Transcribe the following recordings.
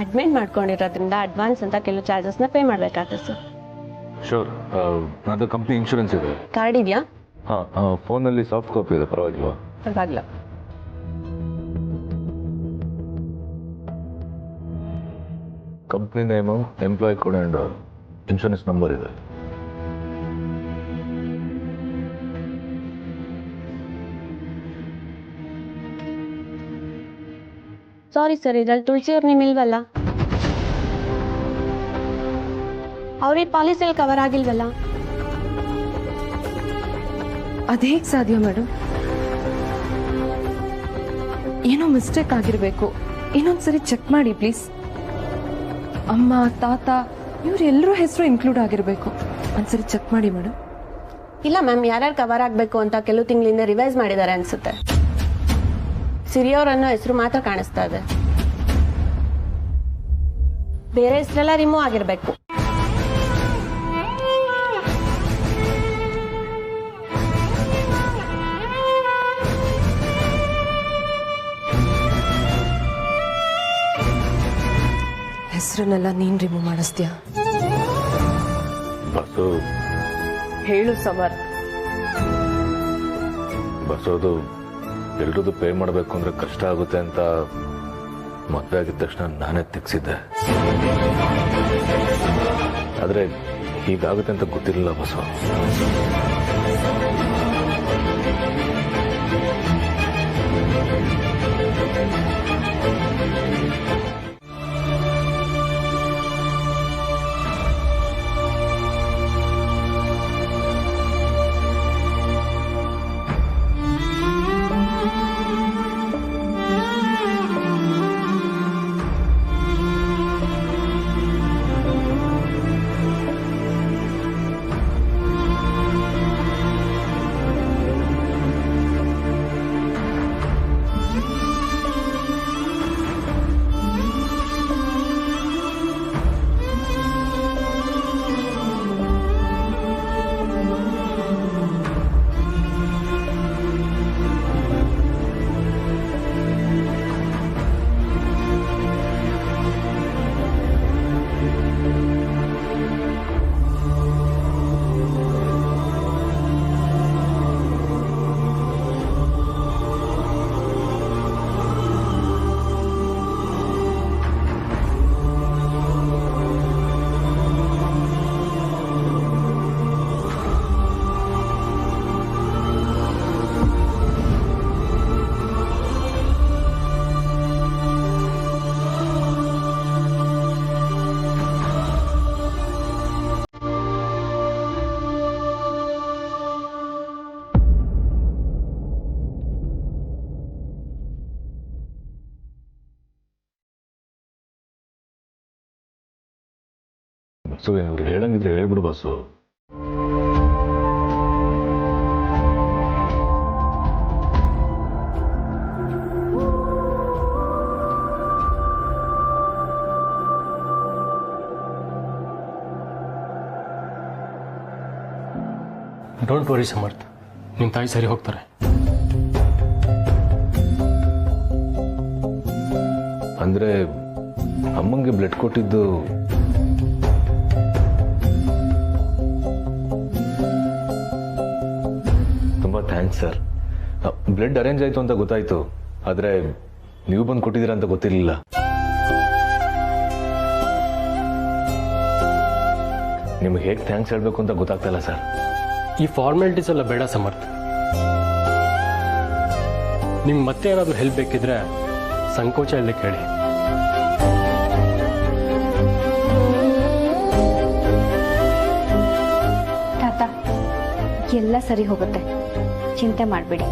Admit ಮಾಡ್ಕೊಂಡಿರೋದ್ರಿಂದ advance ಅಂತ ಕೆಲವು ಚಾರ್ಜಸ್ನ ಪೇ ಮಾಡಬೇಕಾಗುತ್ತೆ ಸರ್. ಶೋರ್, ನನ್ನದು ಕಂಪ್ನಿ ಇನ್ಶೂರೆನ್ಸ್ ಇದೆ. ಕಾರ್ಡ್ ಇದೆಯಾ? ಹಾಂ, ಫೋನಲ್ಲಿ ಸಾಫ್ಟ್ ಕಾಪಿ ಇದೆ, ಪರವಾಗಿಲ್ವಾ? ಪರವಾಗಿಲ್ಲ. Company name, employee code and insurance number ಇದೆ. ಸಾರಿ ಸರ್, ಇದ್ರಲ್ಲಿ ತುಳಸಿ ಅವ್ರ ನೇಮ್ ಇಲ್ವಲ್ಲ. ಅವ್ರಿಗೆ ಪಾಲಿಸಿಯಲ್ಲಿ ಕವರ್ ಆಗಿಲ್ವಲ್ಲ. ಅದು ಹೇಗೆ ಸಾಧ್ಯ ಮೇಡಮ್? ಏನೋ ಮಿಸ್ಟೇಕ್ ಆಗಿರಬೇಕು. ಇನ್ನೊಂದ್ಸರಿ ಚೆಕ್ ಮಾಡಿ ಪ್ಲೀಸ್. ಅಮ್ಮ, ತಾತ ಇವರೆಲ್ಲರೂ ಹೆಸರು ಇನ್ಕ್ಲೂಡ್ ಆಗಿರಬೇಕು. ಒಂದ್ಸರಿ ಚೆಕ್ ಮಾಡಿ ಮೇಡಮ್. ಇಲ್ಲ ಮ್ಯಾಮ್, ಯಾರ್ಯಾರು ಕವರ್ ಆಗಬೇಕು ಅಂತ ಕೆಲವು ತಿಂಗಳಿಂದ ರಿವೈಸ್ ಮಾಡಿದ್ದಾರೆ ಅನ್ಸುತ್ತೆ. ಸಿರಿಯವ್ರನ್ನೋ ಹೆಸರು ಮಾತ್ರ ಕಾಣಿಸ್ತಾ ಇದೆ, ಬೇರೆ ಹೆಸರೆಲ್ಲ ರಿಮೂವ್ ಆಗಿರ್ಬೇಕು. ಹೆಸರನ್ನೆಲ್ಲ ನೀನ್ ರಿಮೂವ್ ಮಾಡಿಸ್ತೀಯಾ? ಬಸ್ಸು ಹೇಳು ಸಮರ್. ಬಸ್ಸೋದು ಎಲ್ರದ್ದು ಪೇ ಮಾಡಬೇಕು ಅಂದರೆ ಕಷ್ಟ ಆಗುತ್ತೆ ಅಂತ ಮದುವೆ ಆಗಿದ ತಕ್ಷಣ ನಾನೇ ತೆಗ್ಸಿದ್ದೆ. ಆದರೆ ಹೀಗಾಗುತ್ತೆ ಅಂತ ಗೊತ್ತಿರಲಿಲ್ಲ ಬಸ್ಸು. ಬಸ್ಸು ಏನಾದ್ರು ಹೇಳಂಗಿದ್ರೆ ಹೇಳ್ಬಿಡು ಬಸ್ಸು. ಡೋಂಟ್ ವರಿ ಸಮರ್ಥ, ನಿಮ್ಮ ತಾಯಿ ಸರಿ ಹೋಗ್ತಾರೆ. ಅಂದರೆ ಅಮ್ಮಂಗೆ ಬ್ಲಡ್ ಕೊಟ್ಟಿದ್ದು ತುಂಬ ಥ್ಯಾಂಕ್ಸ್ ಸರ್. ಬ್ಲಡ್ ಅರೇಂಜ್ ಆಯಿತು ಅಂತ ಗೊತ್ತಾಯಿತು, ಆದರೆ ನೀವು ಬಂದು ಕೊಟ್ಟಿದ್ದೀರಾ ಅಂತ ಗೊತ್ತಿರಲಿಲ್ಲ. ನಿಮ್ಗೆ ಹೇಗೆ ಥ್ಯಾಂಕ್ಸ್ ಹೇಳಬೇಕು ಅಂತ ಗೊತ್ತಾಗ್ತಾಯಿಲ್ಲ ಸರ್. ಈ ಫಾರ್ಮಾಲಿಟೀಸ್ ಎಲ್ಲ ಬೇಡ ಸಮರ್ಥ. ನಿಮ್ಗೆ ಮತ್ತೆ ಏನಾದರೂ ಹೆಲ್ಪ್ ಬೇಕಿದ್ರೆ ಸಂಕೋಚ ಇಲ್ಲದೆ ಕೇಳಿ. ತಾತ, ಎಲ್ಲ ಸರಿ ಹೋಗುತ್ತೆ, ಚಿಂತೆ ಮಾಡಬೇಡಿ.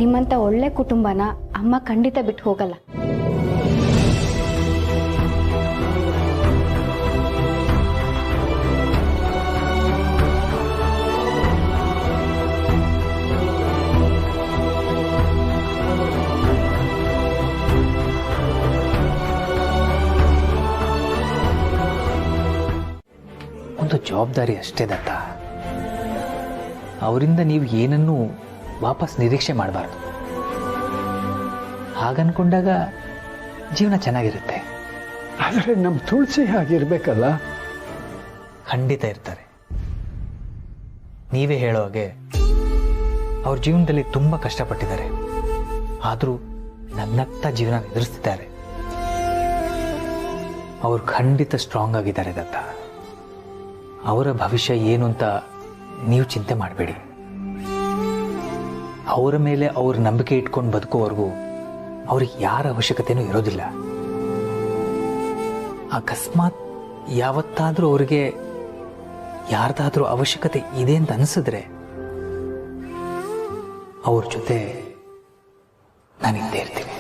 ನಿಮ್ಮಂಥ ಒಳ್ಳೆ ಕುಟುಂಬನ ಅಮ್ಮ ಖಂಡಿತ ಬಿಟ್ಟು ಹೋಗಲ್ಲ. ಒಂದು ಜವಾಬ್ದಾರಿ ಅಷ್ಟೇ ದತ್ತ. ಅವರಿಂದ ನೀವು ಏನನ್ನೂ ವಾಪಸ್ ನಿರೀಕ್ಷೆ ಮಾಡಬಾರ್ದು. ಹಾಗನ್ಕೊಂಡಾಗ ಜೀವನ ಚೆನ್ನಾಗಿರುತ್ತೆ. ಆದರೆ ನಮ್ಮ ತುಳಸಿ ಹಾಗಿರ್ಬೇಕಲ್ಲ. ಖಂಡಿತ ಇರ್ತಾರೆ. ನೀವೇ ಹೇಳೋ ಹಾಗೆ ಅವ್ರ ಜೀವನದಲ್ಲಿ ತುಂಬ ಕಷ್ಟಪಟ್ಟಿದ್ದಾರೆ. ಆದರೂ ನನ್ನತ್ತ ಜೀವನ ಎದುರಿಸ್ತಿದ್ದಾರೆ. ಅವರು ಖಂಡಿತ ಸ್ಟ್ರಾಂಗ್ ಆಗಿದ್ದಾರೆ ದತ್ತ. ಅವರ ಭವಿಷ್ಯ ಏನು ಅಂತ ನೀವು ಚಿಂತೆ ಮಾಡಬೇಡಿ. ಅವರ ಮೇಲೆ ಅವ್ರ ನಂಬಿಕೆ ಇಟ್ಕೊಂಡು ಬದುಕೋವರೆಗೂ ಅವ್ರಿಗೆ ಯಾರ ಅವಶ್ಯಕತೆಯೂ ಇರೋದಿಲ್ಲ. ಅಕಸ್ಮಾತ್ ಯಾವತ್ತಾದರೂ ಅವರಿಗೆ ಯಾರ್ದಾದ್ರೂ ಅವಶ್ಯಕತೆ ಇದೆ ಅಂತ ಅನಿಸಿದ್ರೆ ಅವ್ರ ಜೊತೆ ನಾನಿದ್ದೇ ಇರ್ತೀನಿ.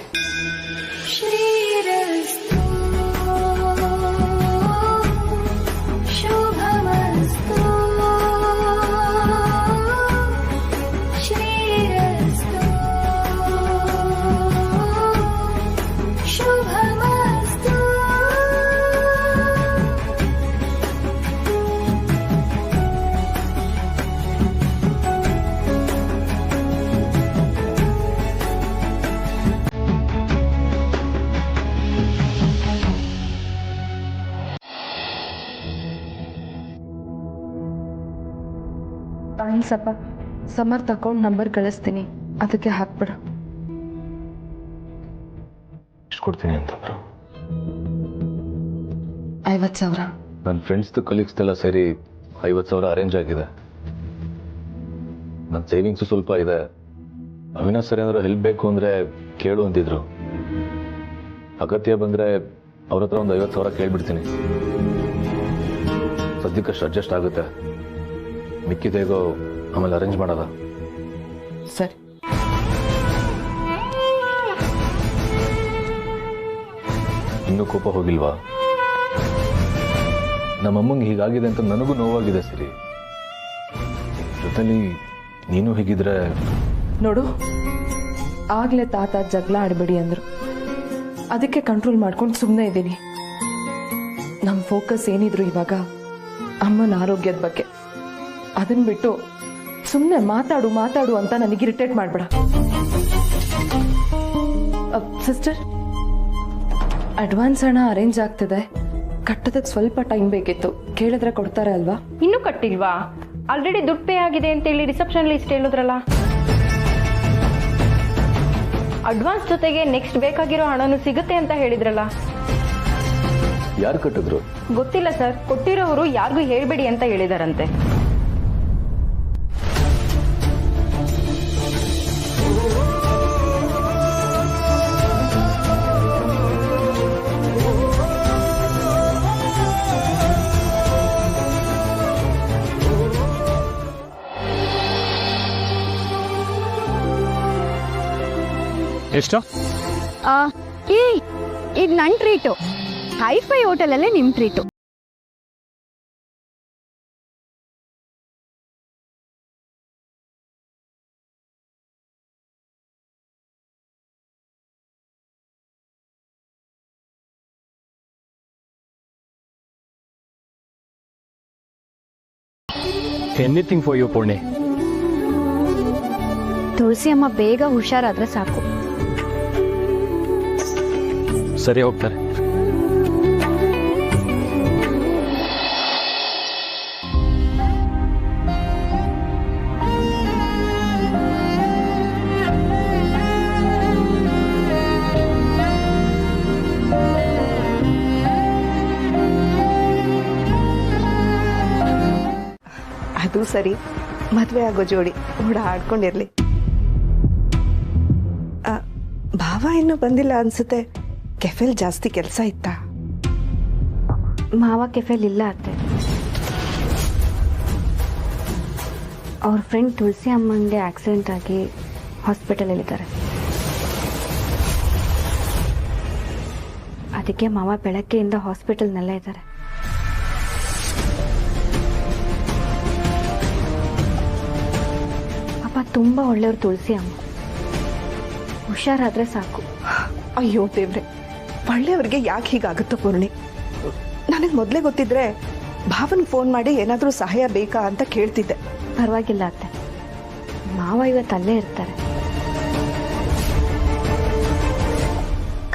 ಥ್ಯಾಂಕ್ಸಪ್ಪ. ಸಮರ್ಥ ಅಕೌಂಟ್ ನಂಬರ್ ಕಳಿಸ್ತೀನಿ, ಅದಕ್ಕೆ ಹಾಕ್ಬಿಡು. ಎಷ್ಟು ಕೊಡ್ತೀನಿ ಅಂತಂದ್ರು? 50,000. ನನ್ನ ಫ್ರೆಂಡ್ಸ್ದು ಕಲೀಗ್ಸ್ದೆಲ್ಲ ಸೇರಿ 50,000 ಅರೇಂಜ್ ಆಗಿದೆ. ನನ್ನ ಸೇವಿಂಗ್ಸು ಸ್ವಲ್ಪ ಇದೆ. ಅವಿನಾಶ್ ಸರ್ ಏನಾದ್ರು ಹೆಲ್ಪ್ ಬೇಕು ಅಂದರೆ ಕೇಳು ಅಂತಿದ್ರು. ಅಗತ್ಯ ಬಂದರೆ ಅವ್ರ ಹತ್ರ ಒಂದು 50,000 ಕೇಳ್ಬಿಡ್ತೀನಿ. ಸದ್ಯಕ್ಕಷ್ಟು ಅಡ್ಜಸ್ಟ್ ಆಗುತ್ತೆ. ಮಿಕ್ಕಿದೇಗೋ ಆಮೇಲೆ ಅರೇಂಜ್ ಮಾಡೋದ. ಸರಿ. ಇನ್ನೂ ಕೋಪ ಹೋಗಿಲ್ವಾ? ನಮ್ಮಮ್ಮಂಗೆ ಹೀಗಾಗಿದೆ ಅಂತ ನನಗೂ ನೋವಾಗಿದೆ. ಸರಿ, ಜೊತೆಲಿ ನೀನು ಹೀಗಿದ್ರೆ ನೋಡು, ಆಗ್ಲೇ ತಾತ ಜಗಳ ಆಡಬೇಡಿ ಅಂದ್ರು, ಅದಕ್ಕೆ ಕಂಟ್ರೋಲ್ ಮಾಡ್ಕೊಂಡು ಸುಮ್ಮನೆ ಇದ್ದೀನಿ. ನಮ್ಮ ಫೋಕಸ್ ಏನಿದ್ರು ಇವಾಗ ಅಮ್ಮನ ಆರೋಗ್ಯದ ಬಗ್ಗೆ. ಅದನ್ನ ಬಿಟ್ಟು ಸುಮ್ಮನೆ ಮಾತಾಡು ಮಾತಾಡು ಅಂತ ನನಗೆ ಇರಿಟೇಟ್ ಮಾಡಬೇಡ. ಸಿಸ್ಟರ್, ಅಡ್ವಾನ್ಸ್ ಹಣ ಅರೇಂಜ್ ಆಗ್ತಿದೆ. ಕಟ್ಟೋದಕ್ಕೆ ಸ್ವಲ್ಪ ಟೈಮ್ ಬೇಕಿತ್ತು. ಕೇಳಿದ್ರೆ ಕೊಡ್ತಾರೆ ಅಲ್ವಾ? ಇನ್ನೂ ಕಟ್ಟಿಲ್ವಾ? ಆಲ್ರೆಡಿ ದುಡ್ಡು ಪೇ ಆಗಿದೆ ಅಂತೇಳಿ ರಿಸೆಪ್ಷನ್ ಲಿಸ್ಟ್ ಹೇಳಿದ್ರಲ್ಲ. ಅಡ್ವಾನ್ಸ್ ಜೊತೆಗೆ ನೆಕ್ಸ್ಟ್ ಬೇಕಾಗಿರೋ ಹಣನೂ ಸಿಗುತ್ತೆ ಅಂತ ಹೇಳಿದ್ರಲ್ಲ. ಯಾರು ಕಟ್ಟಿದ್ರು? ಗೊತ್ತಿಲ್ಲ ಸರ್, ಕೊಟ್ಟಿರೋರು ಯಾರಿಗೂ ಹೇಳ್ಬೇಡಿ ಅಂತ ಹೇಳಿದಾರಂತೆ. ಎಷ್ಟು? ಇದು ನನ್ನ ಟ್ರೀಟು. ಹೈಫೈ ಹೋಟೆಲಲ್ಲೇ ನಿಮ್ಮ ಟ್ರೀಟು. ಎನಿಥಿಂಗ್ ಫಾರ್ ಯು ಪುಣ್ಯ. ತುಳಸಿ ಅಮ್ಮ ಬೇಗ ಹುಷಾರಾದ್ರೆ ಸಾಕು. ಸರಿ, ಹೋಗ್ತಾರೆ. ಅದು ಸರಿ, ಮದುವೆ ಆಗೋ ಜೋಡಿ ಓಡಾಡ್ಕೊಂಡಿರ್ಲಿ. ಭಾವ ಇನ್ನೂ ಬಂದಿಲ್ಲ ಅನ್ಸುತ್ತೆ. ಕೆಫೆಲ್ ಜಾಸ್ತಿ ಕೆಲಸ ಇತ್ತಾ? ಮಾವ ಕೆಫೆಲ್ ಇಲ್ಲ ಅತ್ತೆ. ಅವ್ರ ಫ್ರೆಂಡ್ ತುಳಸಿ ಅಮ್ಮಂಗೆ ಆಕ್ಸಿಡೆಂಟ್ ಆಗಿ ಹಾಸ್ಪಿಟಲಲ್ಲಿದ್ದಾರೆ. ಅದಕ್ಕೆ ಮಾವ ಬೆಳಗ್ಗೆಯಿಂದ ಹಾಸ್ಪಿಟಲ್ನಲ್ಲೇ ಇದ್ದಾರೆ. ಪಾಪ ತುಂಬ ಒಳ್ಳೆಯವ್ರು ತುಳಸಿ ಅಮ್ಮ. ಹುಷಾರಾದ್ರೆ ಸಾಕು. ಅಯ್ಯೋ ದೇವ್ರೆ, ಒಳ್ಳೆಯವ್ರಿಗೆ ಯಾಕೆ ಹೀಗಾಗುತ್ತೋ ಪೂರ್ಣಿ. ನನಗೆ ಮೊದಲೇ ಗೊತ್ತಿದ್ರೆ ಭಾವನ್ ಫೋನ್ ಮಾಡಿ ಏನಾದರೂ ಸಹಾಯ ಬೇಕಾ ಅಂತ ಕೇಳ್ತಿದ್ದೆ. ಪರವಾಗಿಲ್ಲ ಅತ್ತೆ, ಮಾವ ಇವತ್ತು ಅಲ್ಲೇ ಇರ್ತಾರೆ.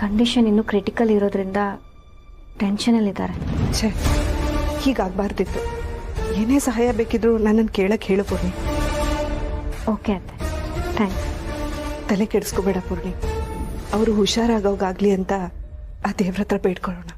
ಕಂಡೀಷನ್ ಇನ್ನೂ ಕ್ರಿಟಿಕಲ್ ಇರೋದ್ರಿಂದ ಟೆನ್ಷನಲ್ಲಿದ್ದಾರೆ. ಛೇ, ಹೀಗಾಗಬಾರ್ದಿತ್ತು. ಏನೇ ಸಹಾಯ ಬೇಕಿದ್ರು ನನ್ನನ್ನು ಕೇಳಕ್ಕೆ ಹೇಳು ಪೂರ್ಣಿ. ಓಕೆ ಅತ್ತೆ, ಥ್ಯಾಂಕ್ಸ್. ತಲೆ ಕೆಡಿಸ್ಕೋಬೇಡ ಪೂರ್ಣಿ. ಅವರು ಹುಷಾರಾಗೋಗಾಗ್ಲಿ ಅಂತ ಆ ದೇವ್ರ ಹತ್ರ ಬೇಡ್ಕೊಳ್ಳೋಣ.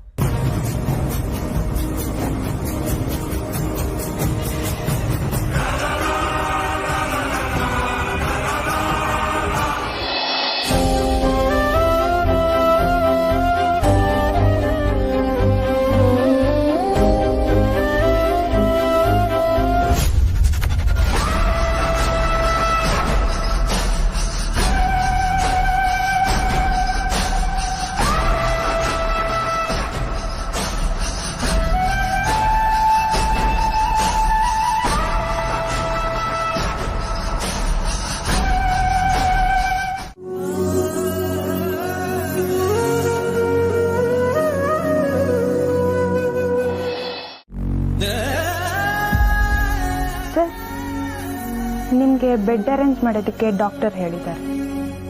ನಿಮಗೆ ಬೆಡ್ ಅರೇಂಜ್ ಮಾಡೋದಕ್ಕೆ ಡಾಕ್ಟರ್ ಹೇಳಿದ್ದಾರೆ.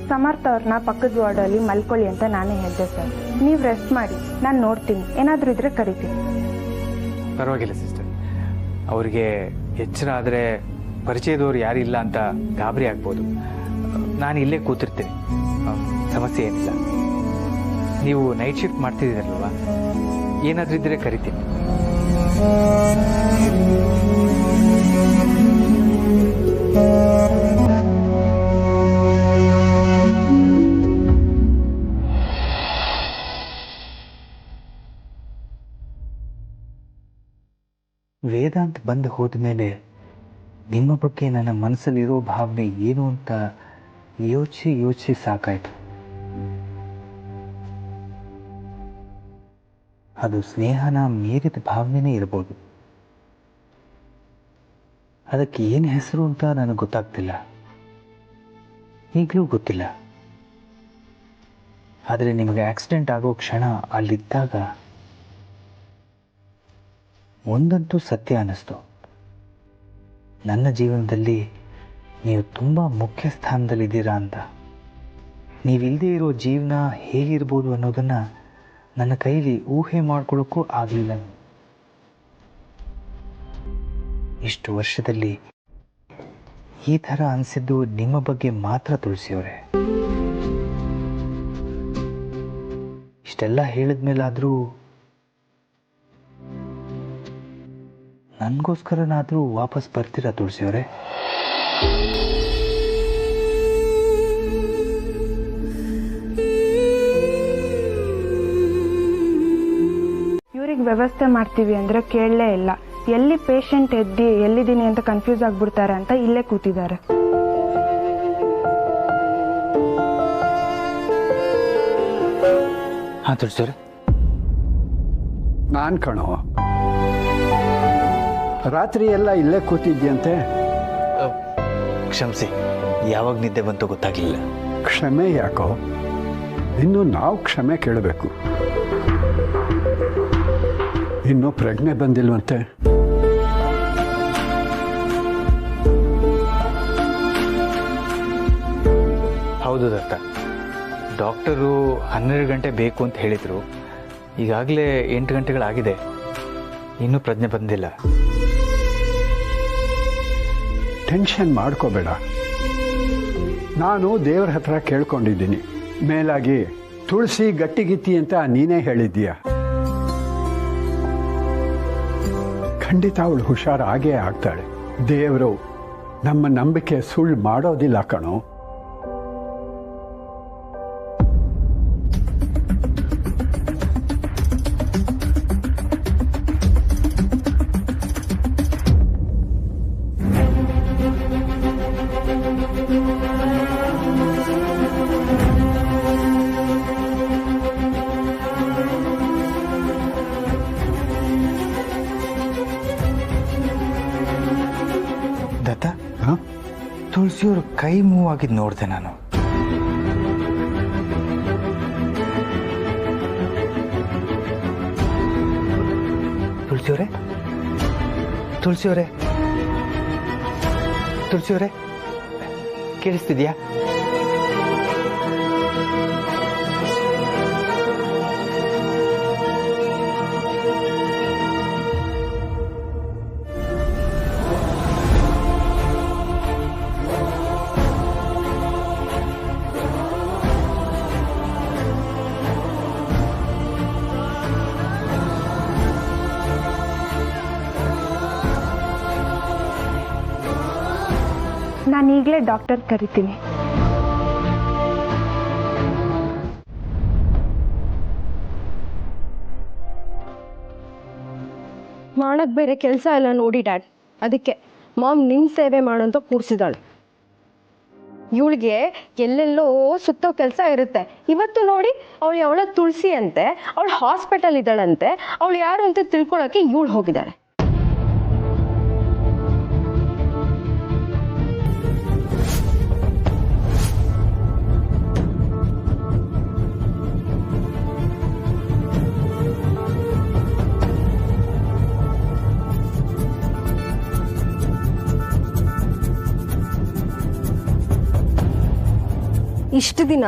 ಸಮರ್ಥ ಅವ್ರನ್ನ ಪಕ್ಕದ ವಾರ್ಡಲ್ಲಿ ಮಲ್ಕೊಳ್ಳಿ ಅಂತ ನಾನೇ ಹೇಳಿದೆ ಸರ್. ನೀವು ರೆಸ್ಟ್ ಮಾಡಿ, ನಾನು ನೋಡ್ತೀನಿ, ಏನಾದರೂ ಇದ್ರೆ ಕರಿತೀನಿ. ಪರವಾಗಿಲ್ಲ ಸಿಸ್ಟರ್, ಅವ್ರಿಗೆ ಎಚ್ಚರ ಆದರೆ ಪರಿಚಯದವ್ರು ಯಾರಿಲ್ಲ ಅಂತ ಗಾಬರಿ ಆಗ್ಬೋದು. ನಾನು ಇಲ್ಲೇ ಕೂತಿರ್ತೀನಿ, ಸಮಸ್ಯೆ ಏನಿಲ್ಲ. ನೀವು ನೈಟ್ ಶಿಫ್ಟ್ ಮಾಡ್ತಿದ್ದೀರಲ್ವಾ, ಏನಾದರೂ ಇದ್ದರೆ ಕರಿತೀನಿ. ವೇದಾಂತ್ ಬಂದು ಹೋದ ಮೇಲೆ ನಿಮ್ಮ ಬಗ್ಗೆ ನನ್ನ ಮನಸ್ಸಲ್ಲಿರೋ ಭಾವನೆ ಏನು ಅಂತ ಯೋಚಿಸಿ ಸಾಕಾಯ್ತು. ಅದು ಸ್ನೇಹನ ಮೀರಿದ ಭಾವನೆನೇ ಇರ್ಬೋದು. ಅದಕ್ಕೆ ಏನು ಹೆಸರು ಅಂತ ನನಗೆ ಗೊತ್ತಾಗ್ತಿಲ್ಲ, ಈಗಲೂ ಗೊತ್ತಿಲ್ಲ. ಆದರೆ ನಿಮಗೆ ಆಕ್ಸಿಡೆಂಟ್ ಆಗೋ ಕ್ಷಣ ಅಲ್ಲಿದ್ದಾಗ ಒಂದಂತೂ ಸತ್ಯ ಅನ್ನಿಸ್ತು. ನನ್ನ ಜೀವನದಲ್ಲಿ ನೀವು ತುಂಬ ಮುಖ್ಯ ಸ್ಥಾನದಲ್ಲಿದ್ದೀರಾ ಅಂತ. ನೀವಿಲ್ಲದೆ ಇರೋ ಜೀವನ ಹೇಗಿರ್ಬೋದು ಅನ್ನೋದನ್ನು ನನ್ನ ಕೈಲಿ ಊಹೆ ಮಾಡ್ಕೊಳ್ಳೋಕ್ಕೂ ಆಗಲಿಲ್ಲ. ಇಷ್ಟು ವರ್ಷದಲ್ಲಿ ಈ ಥರ ಅನಿಸಿದ್ದು ನಿಮ್ಮ ಬಗ್ಗೆ ಮಾತ್ರ ತುಳಸಿಯವರೇ. ಇಷ್ಟೆಲ್ಲ ಹೇಳಿದ್ಮೇಲಾದರೂ ನನಗೋಸ್ಕರನಾದರೂ ವಾಪಸ್ ಬರ್ತೀರಾ ತುಳಸಿಯವರೇ? ಇವ್ರಿಗೆ ವ್ಯವಸ್ಥೆ ಮಾಡ್ತೀವಿ ಅಂದರೆ ಕೇಳಲೇ ಇಲ್ಲ. ಎಲ್ಲಿ ಪೇಷಂಟ್ ಎಲ್ಲಿದ್ದೀನಿ ಅಂತ ಕನ್ಫ್ಯೂಸ್ ಆಗ್ಬಿಡ್ತಾರೆ ಅಂತ ಇಲ್ಲೇ ಕೂತಿದ್ದಾರೆ. ಹಾಂ ತುಳಸಿಯವರೇ. ನಾನು ಕಣೋ, ರಾತ್ರಿ ಎಲ್ಲ ಇಲ್ಲೇ ಕೂತಿದ್ಯಂತೆ. ಕ್ಷಮಿಸಿ, ಯಾವಾಗ ನಿದ್ದೆ ಬಂತು ಗೊತ್ತಾಗಲಿಲ್ಲ. ಕ್ಷಮೆ ಯಾಕೋ? ಇನ್ನು ನಾವು ಕ್ಷಮೆ ಕೇಳಬೇಕು. ಇನ್ನೂ ಪ್ರಜ್ಞೆ ಬಂದಿಲ್ವಂತೆ. ಹೌದು ದತ್ತ, ಡಾಕ್ಟರು 12 ಗಂಟೆ ಬೇಕು ಅಂತ ಹೇಳಿದರು. ಈಗಾಗಲೇ 8 ಗಂಟೆಗಳಾಗಿದೆ, ಇನ್ನೂ ಪ್ರಜ್ಞೆ ಬಂದಿಲ್ಲ. ಟೆನ್ಷನ್ ಮಾಡ್ಕೋಬೇಡ. ನಾನು ದೇವ್ರ ಹತ್ರ ಕೇಳ್ಕೊಂಡಿದ್ದೀನಿ. ಮೇಲಾಗಿ ತುಳಸಿ ಗಟ್ಟಿಗಿತ್ತಿ ಅಂತ ನೀನೇ ಹೇಳಿದ್ದೀಯ. ಖಂಡಿತ ಅವಳು ಹುಷಾರಾಗೇ ಆಗ್ತಾಳೆ. ದೇವರು ನಮ್ಮ ನಂಬಿಕೆ ಸುಳ್ಳು ಮಾಡೋದಿಲ್ಲ ಕಣೋ. ದತ್ತ, ತುಳಸಿಯವ್ರ ಕೈ ಮೂವ್ ಆಗಿದ್ದು ನೋಡಿದೆ ನಾನು. ತುಳಸಿಯವರೇ, ತುಳಸಿಯವರೇ, ತುಳಸಿಯವರೇ, ಕೇಳಿಸ್ತಿದ್ಯಾ? ನಾನು ಈಗಲೇ ಡಾಕ್ಟರ್ ಕರಿತೀನಿ. ಮಾಡಕ್ ಬೇರೆ ಕೆಲಸ ಎಲ್ಲ ನೋಡಿ ಡ್ಯಾಡ್, ಅದಕ್ಕೆ ಮಾಮ್ ನಿಮ್ ಸೇವೆ ಮಾಡೋಂತ ಕೂರ್ಸಿದಾಳೆ. ಇವಳಿಗೆ ಎಲ್ಲೆಲ್ಲೋ ಸುತ್ತೋ ಕೆಲಸ ಇರುತ್ತೆ. ಇವತ್ತು ನೋಡಿ ಅವಳು ಅವಳ ತುಳಸಿ ಅಂತೆ, ಅವಳು ಹಾಸ್ಪಿಟಲ್ ಇದ್ದಾಳಂತೆ, ಅವಳು ಯಾರು ಅಂತ ತಿಳ್ಕೊಳಕ್ಕೆ ಇವಳು ಹೋಗಿದ್ದಾಳೆ. ಇಷ್ಟು ದಿನ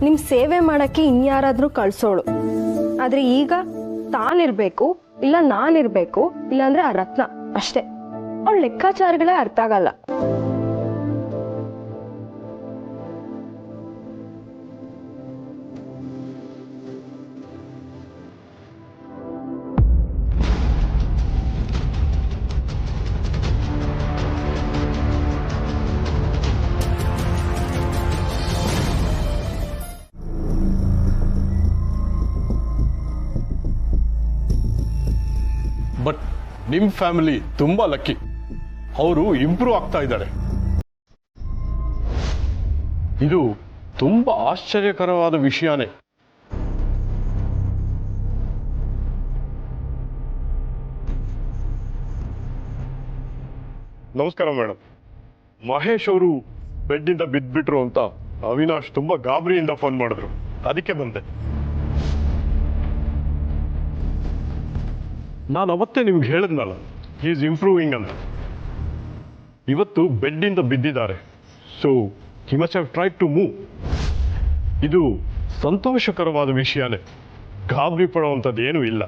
ನಿಮ್ ಸೇವೆ ಮಾಡಕ್ಕೆ ಇನ್ಯಾರಾದ್ರೂ ಕಳ್ಸೋಳು, ಆದ್ರೆ ಈಗ ತಾನಿರ್ಬೇಕು, ಇಲ್ಲ ನಾನಿರ್ಬೇಕು, ಇಲ್ಲಾಂದ್ರೆ ಆ ರತ್ನ ಅಷ್ಟೇ. ಅವಳ ಲೆಕ್ಕಾಚಾರಗಳೇ ಅರ್ಥ ಆಗಲ್ಲ. ಬಟ್ ನಿಮ್ಮ ಫ್ಯಾಮಿಲಿ ತುಂಬಾ ಲಕ್ಕಿ, ಅವರು ಇಂಪ್ರೂವ್ ಆಗ್ತಾ ಇದ್ದಾರೆ. ಇದು ತುಂಬಾ ಆಶ್ಚರ್ಯಕರವಾದ ವಿಷಯನೇ. ನಮಸ್ಕಾರ ಮೇಡಮ್. ಮಹೇಶ್ ಅವರು ಬೆಡ್ಡಿಂದ ಬಿದ್ದ್ಬಿಟ್ರು ಅಂತ ಅವಿನಾಶ್ ತುಂಬಾ ಗಾಬರಿಯಿಂದ ಫೋನ್ ಮಾಡಿದ್ರು, ಅದಕ್ಕೆ ಬಂದೆ. ನಾನು ಅವತ್ತೇ ನಿಮ್ಗೆ ಹೇಳಿದ್ನಲ್ಲ, ಈಸ್ ಇಂಪ್ರೂವಿಂಗ್ ಅಂತ. ಇವತ್ತು ಬೆಡ್ಡಿಂದ ಬಿದ್ದಿದ್ದಾರೆ. So he must have try to move. ಇದು ಸಂತೋಷಕರವಾದ ವಿಷಯನೇ, ಗಾಬರಿ ಪಡುವಂಥದ್ದು ಏನೂ ಇಲ್ಲ.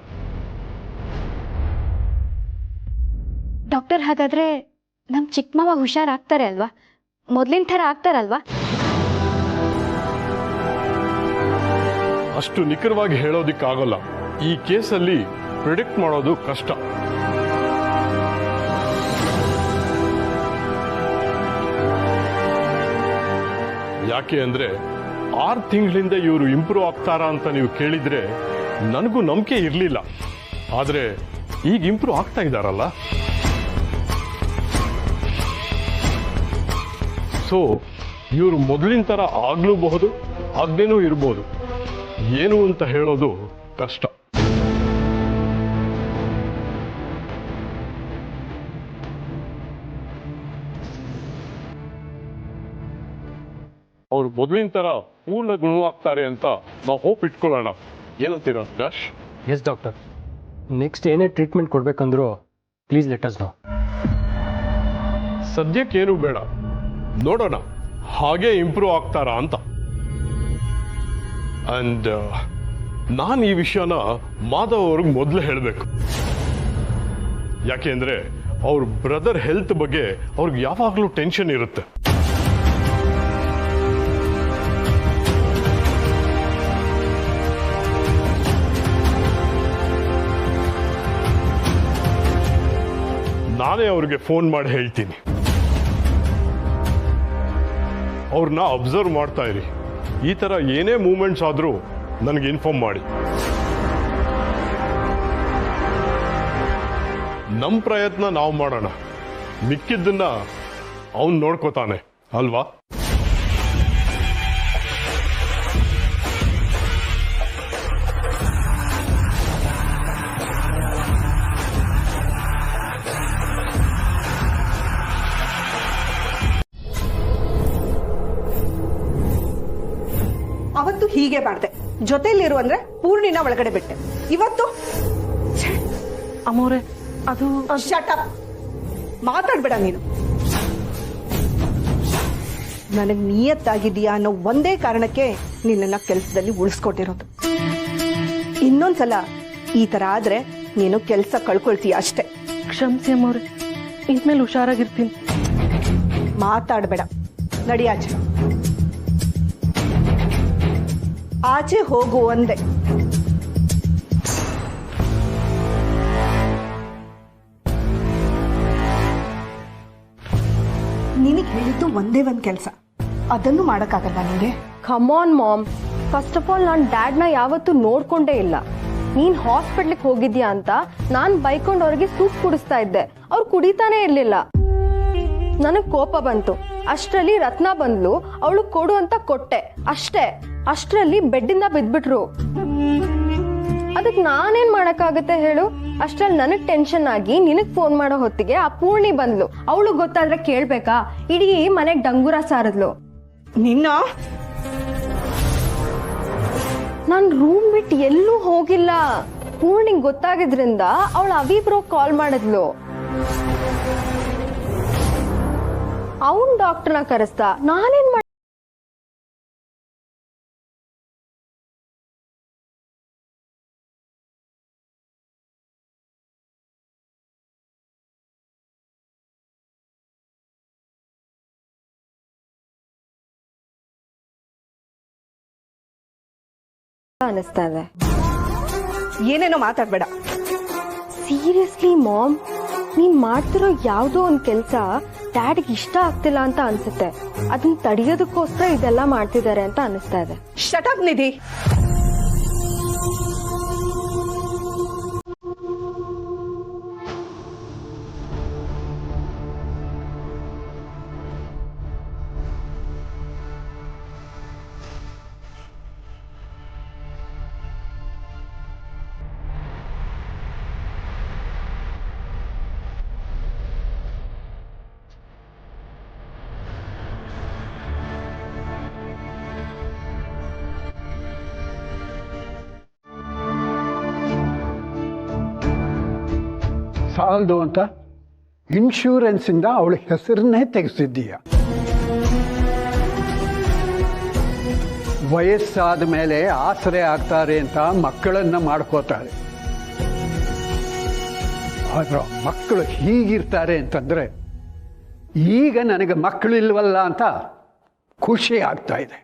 ಡಾಕ್ಟರ್, ಹಾಗಾದ್ರೆ ನಮ್ ಚಿಕ್ಕ ಮಾವ ಹುಷಾರಾಗ್ತಾರೆ ಅಲ್ವಾ? ಮೊದ್ಲಿನ ಥರ ಆಗ್ತಾರಲ್ವಾ? ಅಷ್ಟು ನಿಖರವಾಗಿ ಹೇಳೋದಿಕ್ಕಾಗಲ್ಲ. ಈ ಕೇಸಲ್ಲಿ ಪ್ರಿಡಿಕ್ಟ್ ಮಾಡೋದು ಕಷ್ಟ. ಯಾಕೆ ಅಂದ್ರೆ 6 ತಿಂಗಳಿಂದ ಇವರು ಇಂಪ್ರೂವ್ ಆಗ್ತಾರಾ ಅಂತ ನೀವು ಕೇಳಿದ್ರೆ ನನಗೂ ನಂಬಿಕೆ ಇರಲಿಲ್ಲ. ಆದ್ರೆ ಈಗ ಇಂಪ್ರೂವ್ ಆಗ್ತಾ ಇದ್ದಾರಲ್ಲ, ಸೊ ಇವರು ಮೊದಲಿನ ತರ ಆಗ್ಲೂಬಹುದು, ಆಗದೇನೂ ಇರ್ಬೋದು. ಏನು ಅಂತ ಹೇಳೋದು ಕಷ್ಟ. ಅವ್ರು ಮೊದಲಿನ ತರ ಪೂರ್ಣ ಗುಣವಾಗ್ತಾರೆ ಅಂತ ನಾವು ಹೋಪ್ ಇಟ್ಕೊಳ್ಳೋಣ. ಏನಂತೀರ ದಾಶ್? ಎಸ್ ಡಾಕ್ಟರ್, ನೆಕ್ಸ್ಟ್ ಏನೇ ಟ್ರೀಟ್ಮೆಂಟ್ ಕೊಡ್ಬೇಕಂದ್ರೂ ಪ್ಲೀಸ್ ಲೆಟ್ ಅಸ್ ನೋ. ಸದ್ಯಕ್ಕೇನು ಬೇಡ, ನೋಡೋಣ ಹಾಗೆ ಇಂಪ್ರೂವ್ ಆಗ್ತಾರಾ ಅಂತ. ಅಂಡ್ ನಾನು ಈ ವಿಷಯನ ಮಾಧವ್ ಅವ್ರಿಗೆ ಮೊದಲು ಹೇಳಬೇಕು. ಯಾಕೆ ಅಂದ್ರೆ ಅವ್ರ ಬ್ರದರ್ ಹೆಲ್ತ್ ಬಗ್ಗೆ ಅವ್ರಿಗೆ ಯಾವಾಗಲೂ ಟೆನ್ಷನ್ ಇರುತ್ತೆ. ನಾನೇ ಅವ್ರಿಗೆ ಫೋನ್ ಮಾಡಿ ಹೇಳ್ತೀನಿ. ಅವ್ರನ್ನ ಅಬ್ಸರ್ವ್ ಮಾಡ್ತಾ ಇರಿ. ಈ ತರ ಏನೇ ಮೂವ್ಮೆಂಟ್ಸ್ ಆದ್ರೂ ನನಗೆ ಇನ್ಫಾರ್ಮ್ ಮಾಡಿ. ನಮ್ಮ ಪ್ರಯತ್ನ ನಾವು ಮಾಡೋಣ, ಮಿಕ್ಕಿದ್ದನ್ನ ಅವನು ನೋಡ್ಕೋತಾನೆ ಅಲ್ವಾ? ಅವತ್ತು ಹೀಗೆ ಮಾಡ್ದೆ, ಜೊತೆಲಿರು ಅಂದ್ರೆ ಪೂರ್ಣಿನ ಒಳಗಡೆ ಬಿಟ್ಟೆ. ಇವತ್ತು ಅಮ್ಮೋರೆ, ಅದು ಶಟ್ ಅಪ್, ಮಾತಾಡ್ಬೇಡ ನೀನು. ನನಗೆ ನಿಯತ್ತಾಗಿದೆಯಾ ಅನ್ನೋ ಒಂದೇ ಕಾರಣಕ್ಕೆ ನಿನ್ನನ್ನು ಕೆಲಸದಲ್ಲಿ ಉಳಿಸ್ಕೊಟ್ಟಿರೋದು. ಇನ್ನೊಂದ್ಸಲ ಈ ಥರ ಆದರೆ ನೀನು ಕೆಲಸ ಕಳ್ಕೊಳ್ತೀಯ ಅಷ್ಟೇ. ಕ್ಷಮಿಸಿ ಅಮ್ಮವ್ರೆ, ಇನ್ಮೇಲೆ ಹುಷಾರಾಗಿರ್ತೀನಿ. ಮಾತಾಡಬೇಡ, ನಡಿ ಆಚೆ. ಆಚೆ ಹೋಗು ಅಂದೆ. ನಿನಗೆ ಹೇಳಿದ್ದು ಒಂದೇ ಒಂದು ಕೆಲಸ, ಅದನ್ನು ಮಾಡೋಕ್ಕಾಗಲ್ಲ ನಿಂಗೆ? ಕಮಾನ್ ಮಾಮ್, ಫಸ್ಟ್ ಆಫ್ ಆಲ್ ನಾನು ಡ್ಯಾಡ್ನ ಯಾವತ್ತೂ ನೋಡ್ಕೊಂಡೇ ಇಲ್ಲ. ನೀನ್ ಹಾಸ್ಪಿಟ್ಲಿಗೆ ಹೋಗಿದ್ಯಾ ಅಂತ ನಾನು ಬೈಕೊಂಡು ಅವ್ರಿಗೆ ಸೂಪ್ ಕುಡಿಸ್ತಾ ಇದ್ದೆ, ಅವ್ರು ಕುಡಿತಾನೆ ಇರ್ಲಿಲ್ಲ. ನನಗ್ ಕೋಪ ಬಂತು. ಅಷ್ಟರಲ್ಲಿ ರತ್ನ ಬಂದ್ಲು, ಅವಳು ಕೊಡು ಅಂತ ಕೊಟ್ಟೆ ಅಷ್ಟೇ. ಅಷ್ಟರಲ್ಲಿ ಬೆಡ್ಡಿಂದ ಬಿದ್ಬಿಟ್ರು. ಅದಕ್ಕೆ ನಾನೇನ್ ಮಾಡಕ್ಕಾಗತ್ತೆ ಹೇಳು? ಅಷ್ಟ್ರಲ್ಲಿ ನನಗ್ ಟೆನ್ಷನ್ ಆಗಿ ನಿನಗ್ ಫೋನ್ ಮಾಡೋ ಹೊತ್ತಿಗೆ ಆ ಪೂರ್ಣಿ ಬಂದ್ಲು. ಅವಳು ಗೊತ್ತಾದ್ರೆ ಕೇಳ್ಬೇಕಾ? ಇಡೀ ಮನೆಗ್ ಡಂಗೂರ ಸಾರದ್ಲು. ನಿನ್ನ ನಾನ್ ರೂಮ್ ಬಿಟ್ಟು ಎಲ್ಲೂ ಹೋಗಿಲ್ಲ. ಪೂರ್ಣಿಗ್ ಗೊತ್ತಾಗಿದ್ರಿಂದ ಅವಳು ಅವಿಬ್ರೋ ಕಾಲ್ ಮಾಡಿದ್ಲು. ಅವನ್ ಡಾಕ್ಟರ್ನ ಕರೆಸ್ತಾ. ನಾನೇನ್ ಮಾಡ ಅನಿಸ್ತಾ ಇದೆ. ಏನೇನೋ ಮಾತಾಡ್ಬೇಡ. ಸೀರಿಯಸ್ಲಿ ಮಾಮ್, ನೀನ್ ಮಾಡ್ತಿರೋ ಯಾವ್ದೋ ಒಂದ್ ಕೆಲ್ಸ ಡ್ಯಾಡ್ಗೆ ಇಷ್ಟ ಆಗ್ತಿಲ್ಲ ಅಂತ ಅನ್ಸುತ್ತೆ. ಅದನ್ನ ತಡೆಯೋದಕ್ಕೋಸ್ಕರ ಇದೆಲ್ಲ ಮಾಡ್ತಿದ್ದಾರೆ ಅಂತ ಅನಿಸ್ತಾ ಇದೆ. ಶಟ್ ಅಪ್ ನಿಧಿ. ಸಾಲದು ಅಂತ ಇನ್ಶೂರೆನ್ಸಿಂದ ಅವಳ ಹೆಸರನ್ನೇ ತೆಗೆಸಿದ್ದೀಯ. ವಯಸ್ಸಾದ ಮೇಲೆ ಆಸರೆ ಆಗ್ತಾರೆ ಅಂತ ಮಕ್ಕಳನ್ನ ಮಾಡ್ಕೋತಾರೆ. ಆದ್ರೆ ಮಕ್ಕಳು ಹೀಗಿರ್ತಾರೆ ಅಂತಂದ್ರೆ ಈಗ ನನಗೆ ಮಕ್ಕಳಿಲ್ವಲ್ಲ ಅಂತ ಖುಷಿ ಆಗ್ತಾ ಇದೆ.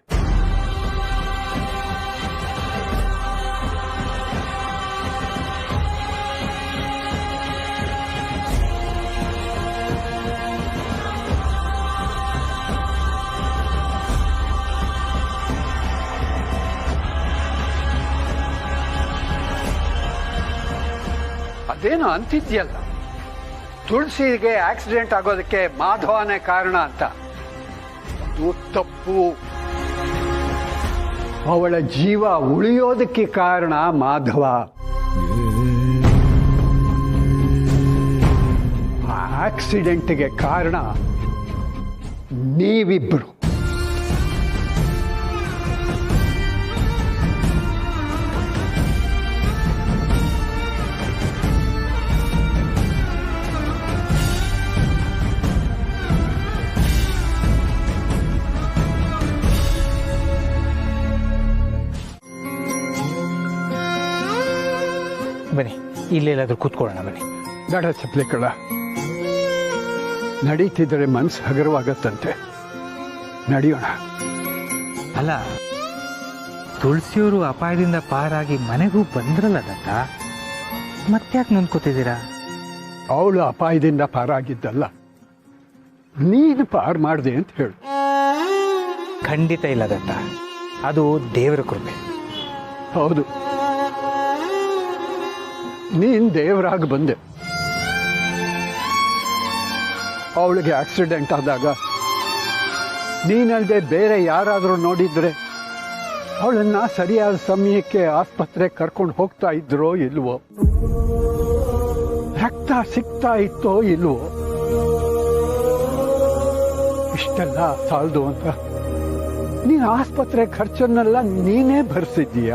ಅದೇನು ಅಂತಿದ್ಯಲ್ಲ, ತುಳಸಿಗೆ ಆಕ್ಸಿಡೆಂಟ್ ಆಗೋದಕ್ಕೆ ಮಾಧವನೇ ಕಾರಣ ಅಂತ. ಅದು ತಪ್ಪು. ಅವಳ ಜೀವ ಉಳಿಯೋದಕ್ಕೆ ಕಾರಣ ಮಾಧವ. ಆ ಆಕ್ಸಿಡೆಂಟ್ಗೆ ಕಾರಣ ನೀವಿಬ್ಬರು. ಬನ್ನಿ, ಇಲ್ಲೆಲ್ಲಾದ್ರೂ ಕೂತ್ಕೊಳ್ಳೋಣ. ಬನ್ನಿ. ದಡ ಚಪ್ಲಿಕಳ ನಡೀತಿದ್ರೆ ಮನ್ಸು ಹಗರವಾಗತ್ತಂತೆ. ನಡೆಯೋಣ. ಅಲ್ಲ, ತುಳಸಿಯವರು ಅಪಾಯದಿಂದ ಪಾರಾಗಿ ಮನೆಗೂ ಬಂದ್ರಲ್ಲ ದತ್ತ, ಮತ್ತ್ಯಾಕೆ ನೊಂದ್ಕೋತಿದ್ದೀರಾ? ಅವಳು ಅಪಾಯದಿಂದ ಪಾರಾಗಿದ್ದಲ್ಲ, ನೀನು ಪಾರು ಮಾಡಿದೆ ಅಂತ ಹೇಳು. ಖಂಡಿತ ಇಲ್ಲ ದತ್ತ, ಅದು ದೇವರ ಕೃಪೆ. ಹೌದು, ನೀನ್ ದೇವರಾಗಿ ಬಂದೆ. ಅವಳಿಗೆ ಆಕ್ಸಿಡೆಂಟ್ ಆದಾಗ ನೀನಲ್ಲದೆ ಬೇರೆ ಯಾರಾದರೂ ನೋಡಿದ್ರೆ ಅವಳನ್ನ ಸರಿಯಾದ ಸಮಯಕ್ಕೆ ಆಸ್ಪತ್ರೆಗೆ ಕರ್ಕೊಂಡು ಹೋಗ್ತಾ ಇದ್ರೋ ಇಲ್ವೋ, ರಕ್ತ ಸಿಗ್ತಾ ಇತ್ತೋ ಇಲ್ವೋ. ಇಷ್ಟೆಲ್ಲ ಸಾಲದು ಅಂತ ನೀನು ಆಸ್ಪತ್ರೆ ಖರ್ಚನ್ನೆಲ್ಲ ನೀನೇ ಭರಿಸಿದ್ದೀಯ.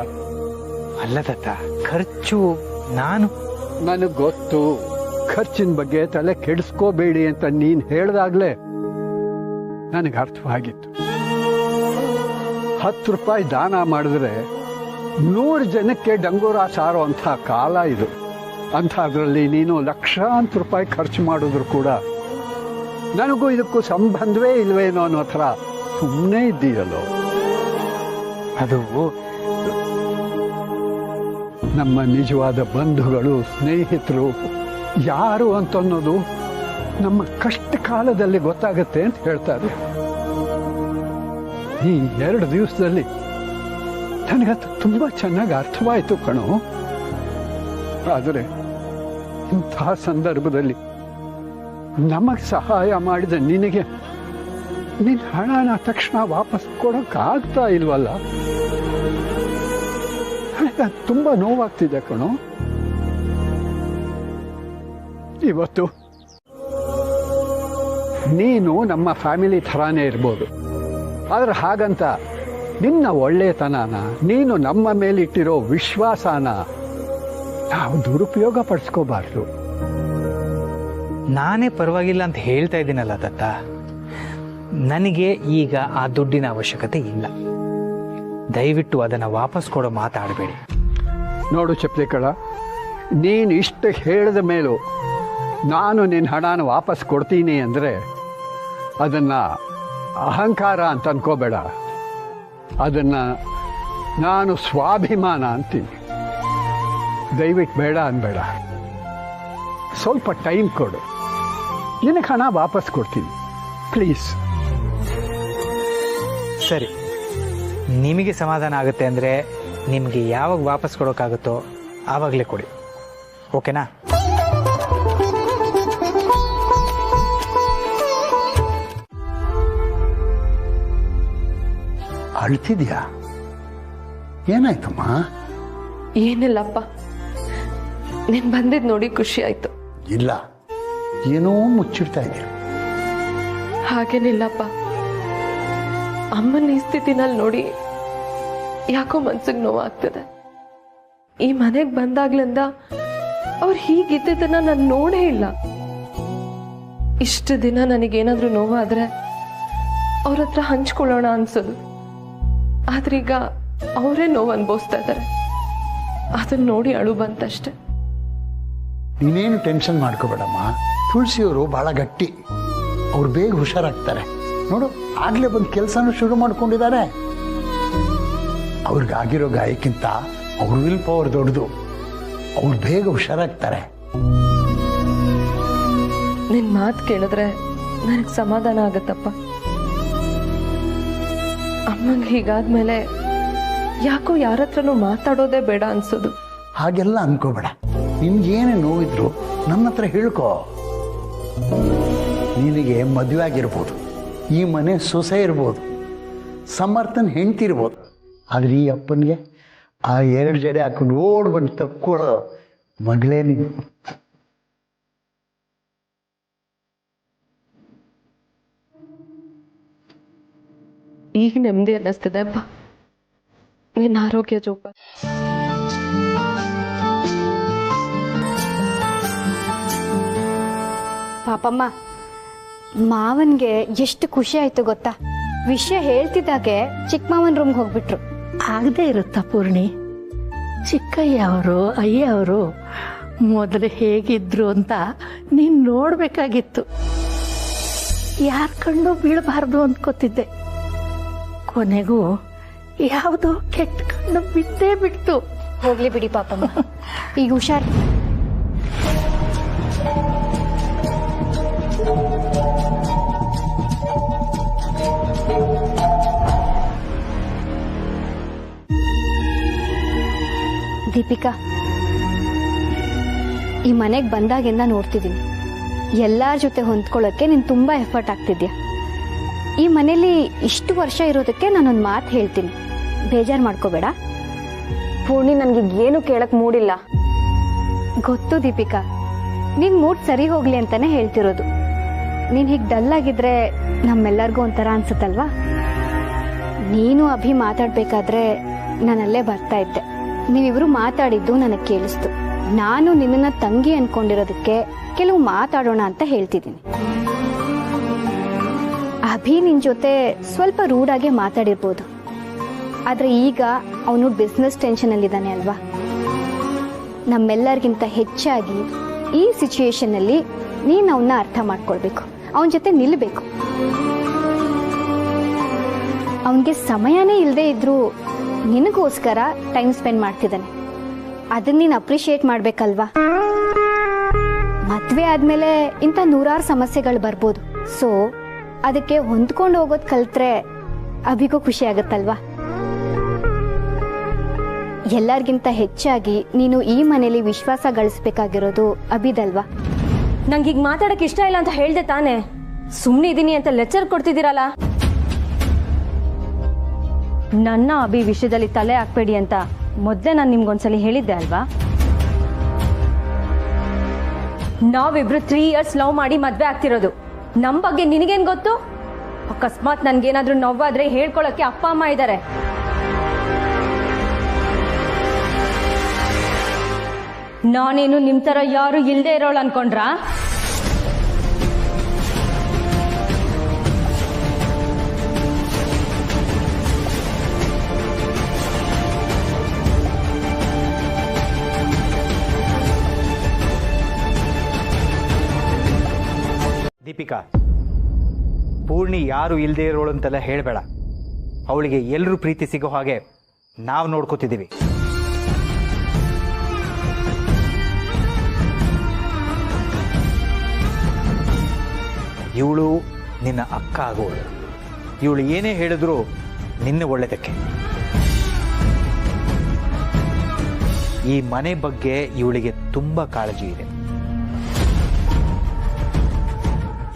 ಅಲ್ಲ ದತ್ತ, ಖರ್ಚು ನನಗೆ ಗೊತ್ತು. ಖರ್ಚಿನ ಬಗ್ಗೆ ತಲೆ ಕೆಡಿಸ್ಕೋಬೇಡಿ ಅಂತ ನೀನ್ ಹೇಳ್ದಾಗ್ಲೇ ನನಗೆ ಅರ್ಥವಾಗಿತ್ತು. 10 ರೂಪಾಯಿ ದಾನ ಮಾಡಿದ್ರೆ 100 ಜನಕ್ಕೆ ಡಂಗೂರ ಸಾರೋ ಅಂಥ ಕಾಲ ಇದು. ಅಂಥದ್ರಲ್ಲಿ ನೀನು ಲಕ್ಷಾಂತರ ರೂಪಾಯಿ ಖರ್ಚು ಮಾಡಿದ್ರು ಕೂಡ ನನಗೂ ಇದಕ್ಕೂ ಸಂಬಂಧವೇ ಇಲ್ವೇನೋ ಅನ್ನೋ ಥರ ಸುಮ್ಮನೆ ಇದ್ದೀಯಲ್ಲೋ. ಅದು ನಮ್ಮ ನಿಜವಾದ ಬಂಧುಗಳು, ಸ್ನೇಹಿತರು ಯಾರು ಅಂತ ಅನ್ನೋದು ನಮ್ಮ ಕಷ್ಟ ಕಾಲದಲ್ಲಿ ಗೊತ್ತಾಗತ್ತೆ ಅಂತ ಹೇಳ್ತಾರೆ. ಈ 2 ದಿವಸದಲ್ಲಿ ನನಗದು ತುಂಬ ಚೆನ್ನಾಗಿ ಅರ್ಥವಾಯಿತು ಕಣೋ. ಆದರೆ ಇಂಥ ಸಂದರ್ಭದಲ್ಲಿ ನಮಗೆ ಸಹಾಯ ಮಾಡಿದ ನಿನಗೆ ನಿನ್ನ ಹಣನ ತಕ್ಷಣ ವಾಪಸ್ ಕೊಡೋಕ್ಕಾಗ್ತಾ ಇಲ್ವಲ್ಲ. ನನಗೆ ತುಂಬ ನೋವಾಗ್ತಿದೆ ಕಣೋ. ಇವತ್ತು ನೀನು ನಮ್ಮ ಫ್ಯಾಮಿಲಿ ಥರಾನೇ ಇರ್ಬೋದು, ಆದರೆ ಹಾಗಂತ ನಿನ್ನ ಒಳ್ಳೆತನನ, ನೀನು ನಮ್ಮ ಮೇಲಿಟ್ಟಿರೋ ವಿಶ್ವಾಸನ ನಾವು ದುರುಪಯೋಗ ಪಡಿಸ್ಕೋಬಾರ್ದು. ನಾನೇ ಪರವಾಗಿಲ್ಲ ಅಂತ ಹೇಳ್ತಾ ಇದ್ದೀನಲ್ಲ ದತ್ತ. ನನಗೆ ಈಗ ಆ ದುಡ್ಡಿನ ಅವಶ್ಯಕತೆ ಇಲ್ಲ. ದಯವಿಟ್ಟು ಅದನ್ನು ವಾಪಸ್ ಕೊಡೋ ಮಾತಾಡಬೇಡಿ. ನೋಡು ಚಪ್ಲಿಕಳ, ನೀನು ಇಷ್ಟು ಹೇಳಿದ ಮೇಲೂ ನಾನು ನಿನ್ನ ಹಣನ ವಾಪಸ್ ಕೊಡ್ತೀನಿ ಅಂದರೆ ಅದನ್ನು ಅಹಂಕಾರ ಅಂತ ಅನ್ಕೋಬೇಡ. ಅದನ್ನು ನಾನು ಸ್ವಾಭಿಮಾನ ಅಂತೀನಿ. ದಯವಿಟ್ಟು ಬೇಡ ಅನ್ಬೇಡ. ಸ್ವಲ್ಪ ಟೈಮ್ ಕೊಡು, ನಿನಗೆ ಹಣ ವಾಪಸ್ ಕೊಡ್ತೀನಿ ಪ್ಲೀಸ್. ಸರಿ, ನಿಮಗೆ ಸಮಾಧಾನ ಆಗುತ್ತೆ ಅಂದರೆ ನಿಮಗೆ ಯಾವಾಗ ವಾಪಸ್ ಕೊಡೋಕ್ಕಾಗುತ್ತೋ ಆವಾಗಲೇ ಕೊಡಿ, ಓಕೆನಾ? ಅಳ್ತಿದ್ಯಾ? ಏನಾಯ್ತಮ್ಮ? ಏನಿಲ್ಲಪ್ಪ, ನೀನ್ ಬಂದಿದ್ ನೋಡಿ ಖುಷಿ ಆಯ್ತು. ಇಲ್ಲ, ಏನೋ ಮುಚ್ಚಿಡ್ತಾ ಇದೆಯಾ? ಹಾಗೇನಿಲ್ಲಪ್ಪ, ಅಮ್ಮನ ಈ ಸ್ಥಿತಿನಲ್ಲಿ ನೋಡಿ ಯಾಕೋ ಮನ್ಸಿಗೆ ನೋವಾಗ್ತದೆ. ಈ ಮನೆಗೆ ಬಂದಾಗ್ಲಿಂದ ಅವ್ರು ಹೀಗಿದ್ದನ್ನ ನಾನು ನೋಡೇ ಇಲ್ಲ. ಇಷ್ಟು ದಿನ ನನಗೇನಾದ್ರೂ ನೋವಾದ್ರೆ ಅವ್ರ ಹತ್ರ ಹಂಚ್ಕೊಳ್ಳೋಣ ಅನ್ಸೋದು. ಆದ್ರೀಗ ಅವರೇ ನೋವು ಅನ್ಭವಿಸ್ತಾ ಇದ್ದಾರೆ. ಅದನ್ನ ನೋಡಿ ಅಳು ಬಂತಷ್ಟೆ. ನೀನೇನು ಟೆನ್ಷನ್ ಮಾಡ್ಕೋಬೇಡಮ್ಮ. ತುಳಸಿಯವರು ಬಹಳ ಗಟ್ಟಿ, ಅವ್ರು ಬೇಗ ಹುಷಾರಾಗ್ತಾರೆ. ನೋಡು, ಆಗ್ಲೇ ಬಂದು ಕೆಲಸನೂ ಶುರು ಮಾಡ್ಕೊಂಡಿದ್ದಾರೆ. ಅವ್ರಿಗಾಗಿರೋ ಗಾಯಕ್ಕಿಂತ ಅವ್ರ ವಿಲ್ ಪವರ್ ದೊಡ್ಡದು. ಅವ್ರು ಬೇಗ ಹುಷಾರಾಗ್ತಾರೆ. ನಿನ್ ಮಾತು ಕೇಳಿದ್ರೆ ನನಗೆ ಸಮಾಧಾನ ಆಗತ್ತಪ್ಪ. ಅಮ್ಮಂಗೆ ಹೀಗಾದ್ಮೇಲೆ ಯಾಕೋ ಯಾರ ಹತ್ರನೂ ಮಾತಾಡೋದೇ ಬೇಡ ಅನ್ಸೋದು. ಹಾಗೆಲ್ಲ ಅನ್ಕೋಬೇಡ. ನಿನ್ಗೇನೇ ನೋವಿದ್ರು ನನ್ನ ಹತ್ರ ಹೇಳ್ಕೋ. ನಿನಗೆ ಮದುವೆ ಆಗಿರ್ಬೋದು, ಈ ಮನೆ ಸೊಸೆ ಇರ್ಬೋದು, ಸಮರ್ಥನ್ ಹೆಂಡ್ತಿ ಇರ್ಬೋದು, ಆದರೆ ಈ ಅಪ್ಪನಿಗೆ ಆ 2 ಜಡೆ ಹಾಕೊಂಡು ಓಡ್ ಬಂದು ತಕ್ಕೊಡೋ ಮಗಳೇ ನೀನು. ಈಗ ನೆಮ್ಮದಿ ಅನ್ನಿಸ್ತಿದೆ ಅಪ್ಪ. ನಿನ್ನ ಆರೋಗ್ಯ ಜೋಪ. ಪಾಪಮ್ಮ, ಮಾವನ್ಗೆ ಎಷ್ಟು ಖುಷಿ ಆಯ್ತು ಗೊತ್ತಾ? ವಿಷಯ ಹೇಳ್ತಿದ್ದಾಗೆ ಚಿಕ್ಕ ಮಾವನ್ ರೂಮ್ಗೆ ಹೋಗ್ಬಿಟ್ರು. ಆಗದೆ ಇರುತ್ತಾ ಪೂರ್ಣಿ? ಚಿಕ್ಕಯ್ಯ ಅವರು, ಅಯ್ಯ ಅವರು ಮೊದಲು ಹೇಗಿದ್ರು ಅಂತ ನೀನು ನೋಡ್ಬೇಕಾಗಿತ್ತು. ಯಾರ ಕಣ್ಣು ಬೀಳಬಾರ್ದು ಅಂದ್ಕೋತಿದ್ದೆ. ಕೊನೆಗೂ ಯಾವುದೋ ಕೆಟ್ಟ ಕಣ್ಣು ಬಿಟ್ಟೇ ಬಿಡ್ತು. ಹೋಗ್ಲಿ ಬಿಡಿ ಪಾಪಮ್ಮ, ಈಗ ಹುಷಾರ್. ದೀಪಿಕಾ, ಈ ಮನೆಗೆ ಬಂದಾಗಿಂದ ನೋಡ್ತಿದ್ದೀನಿ, ಎಲ್ಲಾರ ಜೊತೆ ಹೊಂದ್ಕೊಳ್ಳೋಕ್ಕೆ ನೀನು ತುಂಬಾ ಎಫರ್ಟ್ ಆಗ್ತಿದ್ಯಾ. ಈ ಮನೇಲಿ ಇಷ್ಟು ವರ್ಷ ಇರೋದಕ್ಕೆ ನಾನೊಂದು ಮಾತು ಹೇಳ್ತೀನಿ, ಬೇಜಾರು ಮಾಡ್ಕೋಬೇಡ. ಪೂರ್ಣಿ, ನನಗೆ ಏನು ಕೇಳಕ್ ಮೂಡಿಲ್ಲ. ಗೊತ್ತು ದೀಪಿಕಾ, ನಿನ್ ಮೂಡ್ ಸರಿ ಹೋಗ್ಲಿ ಅಂತಾನೆ ಹೇಳ್ತಿರೋದು. ನೀನ್ ಹೀಗೆ ಡಲ್ ಆಗಿದ್ರೆ ನಮ್ಮೆಲ್ಲರಿಗೂ ಒಂಥರ ಅನ್ಸುತ್ತಲ್ವಾ? ನೀನು ಅಭಿ ಮಾತಾಡ್ಬೇಕಾದ್ರೆ ನಾನಲ್ಲೇ ಬರ್ತಾ ಇದ್ದೆ. ನೀವಿಬ್ರು ಮಾತಾಡಿದ್ದು ನನಗೆ ಕೇಳಿಸ್ತು. ನಾನು ನಿನ್ನನ್ನ ತಂಗಿ ಅನ್ಕೊಂಡಿರೋದಕ್ಕೆ ಕೆಲವು ಮಾತಾಡೋಣ ಅಂತ ಹೇಳ್ತಿದ್ದೀನಿ. ಅಭಿ ನಿನ್ ಜೊತೆ ಸ್ವಲ್ಪ ರೂಢಾಗೆ ಮಾತಾಡಿರ್ಬೋದು, ಆದರೆ ಈಗ ಅವನು ಬಿಸ್ನೆಸ್ ಟೆನ್ಷನಲ್ಲಿದ್ದಾನೆ ಅಲ್ವಾ. ನಮ್ಮೆಲ್ಲರಿಗಿಂತ ಹೆಚ್ಚಾಗಿ ಈ ಸಿಚುಯೇಷನ್ನಲ್ಲಿ ನೀನು ಅವನ್ನ ಅರ್ಥ ಮಾಡ್ಕೊಳ್ಬೇಕು, ಅವನ ಜೊತೆ ನಿಲ್ಲಬೇಕು. ಅವನಿಗೆ ಸಮಯನೇ ಇಲ್ಲದೆ ಇದ್ರೂ ನಿನಗೋಸ್ಕರ ಟೈಮ್ ಸ್ಪೆಂಡ್ ಮಾಡ್ತಿದ್ದಾನೆ. ಅದನ್ನ ನೀನು ಅಪ್ರಿಷಿಯೇಟ್ ಮಾಡ್ಬೇಕಲ್ವಾ. ಮದುವೆ ಆದಮೇಲೆ ಇಂಥ ನೂರಾರು ಸಮಸ್ಯೆಗಳು ಬರ್ಬೋದು. ಸೊ ಅದಕ್ಕೆ ಹೊಂದ್ಕೊಂಡು ಹೋಗೋದು ಕಲ್ತ್ರೆ ಅಭಿಗೂ ಖುಷಿ ಆಗುತ್ತಲ್ವಾ. ಎಲ್ಲರಿಗಿಂತ ಹೆಚ್ಚಾಗಿ ನೀನು ಈ ಮನೇಲಿ ವಿಶ್ವಾಸ ಗಳಿಸ್ಬೇಕಾಗಿರೋದು ಅಭಿದಲ್ವಾ. ನಂಗೆ ಈಗ ಮಾತಾಡಕ್ಕೆ ಇಷ್ಟ ಇಲ್ಲ ಅಂತ ಹೇಳ್ದೆ ತಾನೆ, ಸುಮ್ಮನೆ ಇದ್ದೀನಿ ಅಂತ ಲೆಕ್ಚರ್ ಕೊಡ್ತಿದ್ದೀರಲ್ಲ. ನನ್ನ ಅಭಿ ವಿಷಯದಲ್ಲಿ ತಲೆ ಹಾಕ್ಬೇಡಿ ಅಂತ ಮೊದಲೇ ನಾನು ನಿಮ್ಗೊಂದ್ಸಲಿ ಹೇಳಿದ್ದೆ ಅಲ್ವಾ. ನಾವಿಬ್ರು 3 years ಲವ್ ಮಾಡಿ ಮದ್ವೆ ಆಗ್ತಿರೋದು. ನಮ್ಮ ಬಗ್ಗೆ ನಿನಗೇನು ಗೊತ್ತು? ಅಕಸ್ಮಾತ್ ನನ್ಗೇನಾದ್ರೂ ನೋವಾದ್ರೆ ಹೇಳ್ಕೊಳಕ್ಕೆ ಅಪ್ಪ ಅಮ್ಮ ಇದ್ದಾರೆ. ನಾನೇನು ನಿಮ್ ತರ ಯಾರು ಇಲ್ಲದೆ ಇರೋಳು ಅನ್ಕೊಂಡ್ರಾ? ದೀಪಿಕಾ, ಪೂರ್ಣಿ ಯಾರು ಇಲ್ಲದೆ ಇರೋಳು ಅಂತೆಲ್ಲ ಹೇಳಬೇಡ. ಅವಳಿಗೆ ಎಲ್ಲರೂ ಪ್ರೀತಿ ಸಿಗೋ ಹಾಗೆ ನಾವು ನೋಡ್ಕೋತಿದ್ದೀವಿ. ಇವಳು ನಿನ್ನ ಅಕ್ಕ ಆಗೋಳು. ಇವಳು ಏನೇ ಹೇಳಿದ್ರು ನಿನ್ನ ಒಳ್ಳೆದಕ್ಕೆ. ಈ ಮನೆ ಬಗ್ಗೆ ಇವಳಿಗೆ ತುಂಬ ಕಾಳಜಿ ಇದೆ.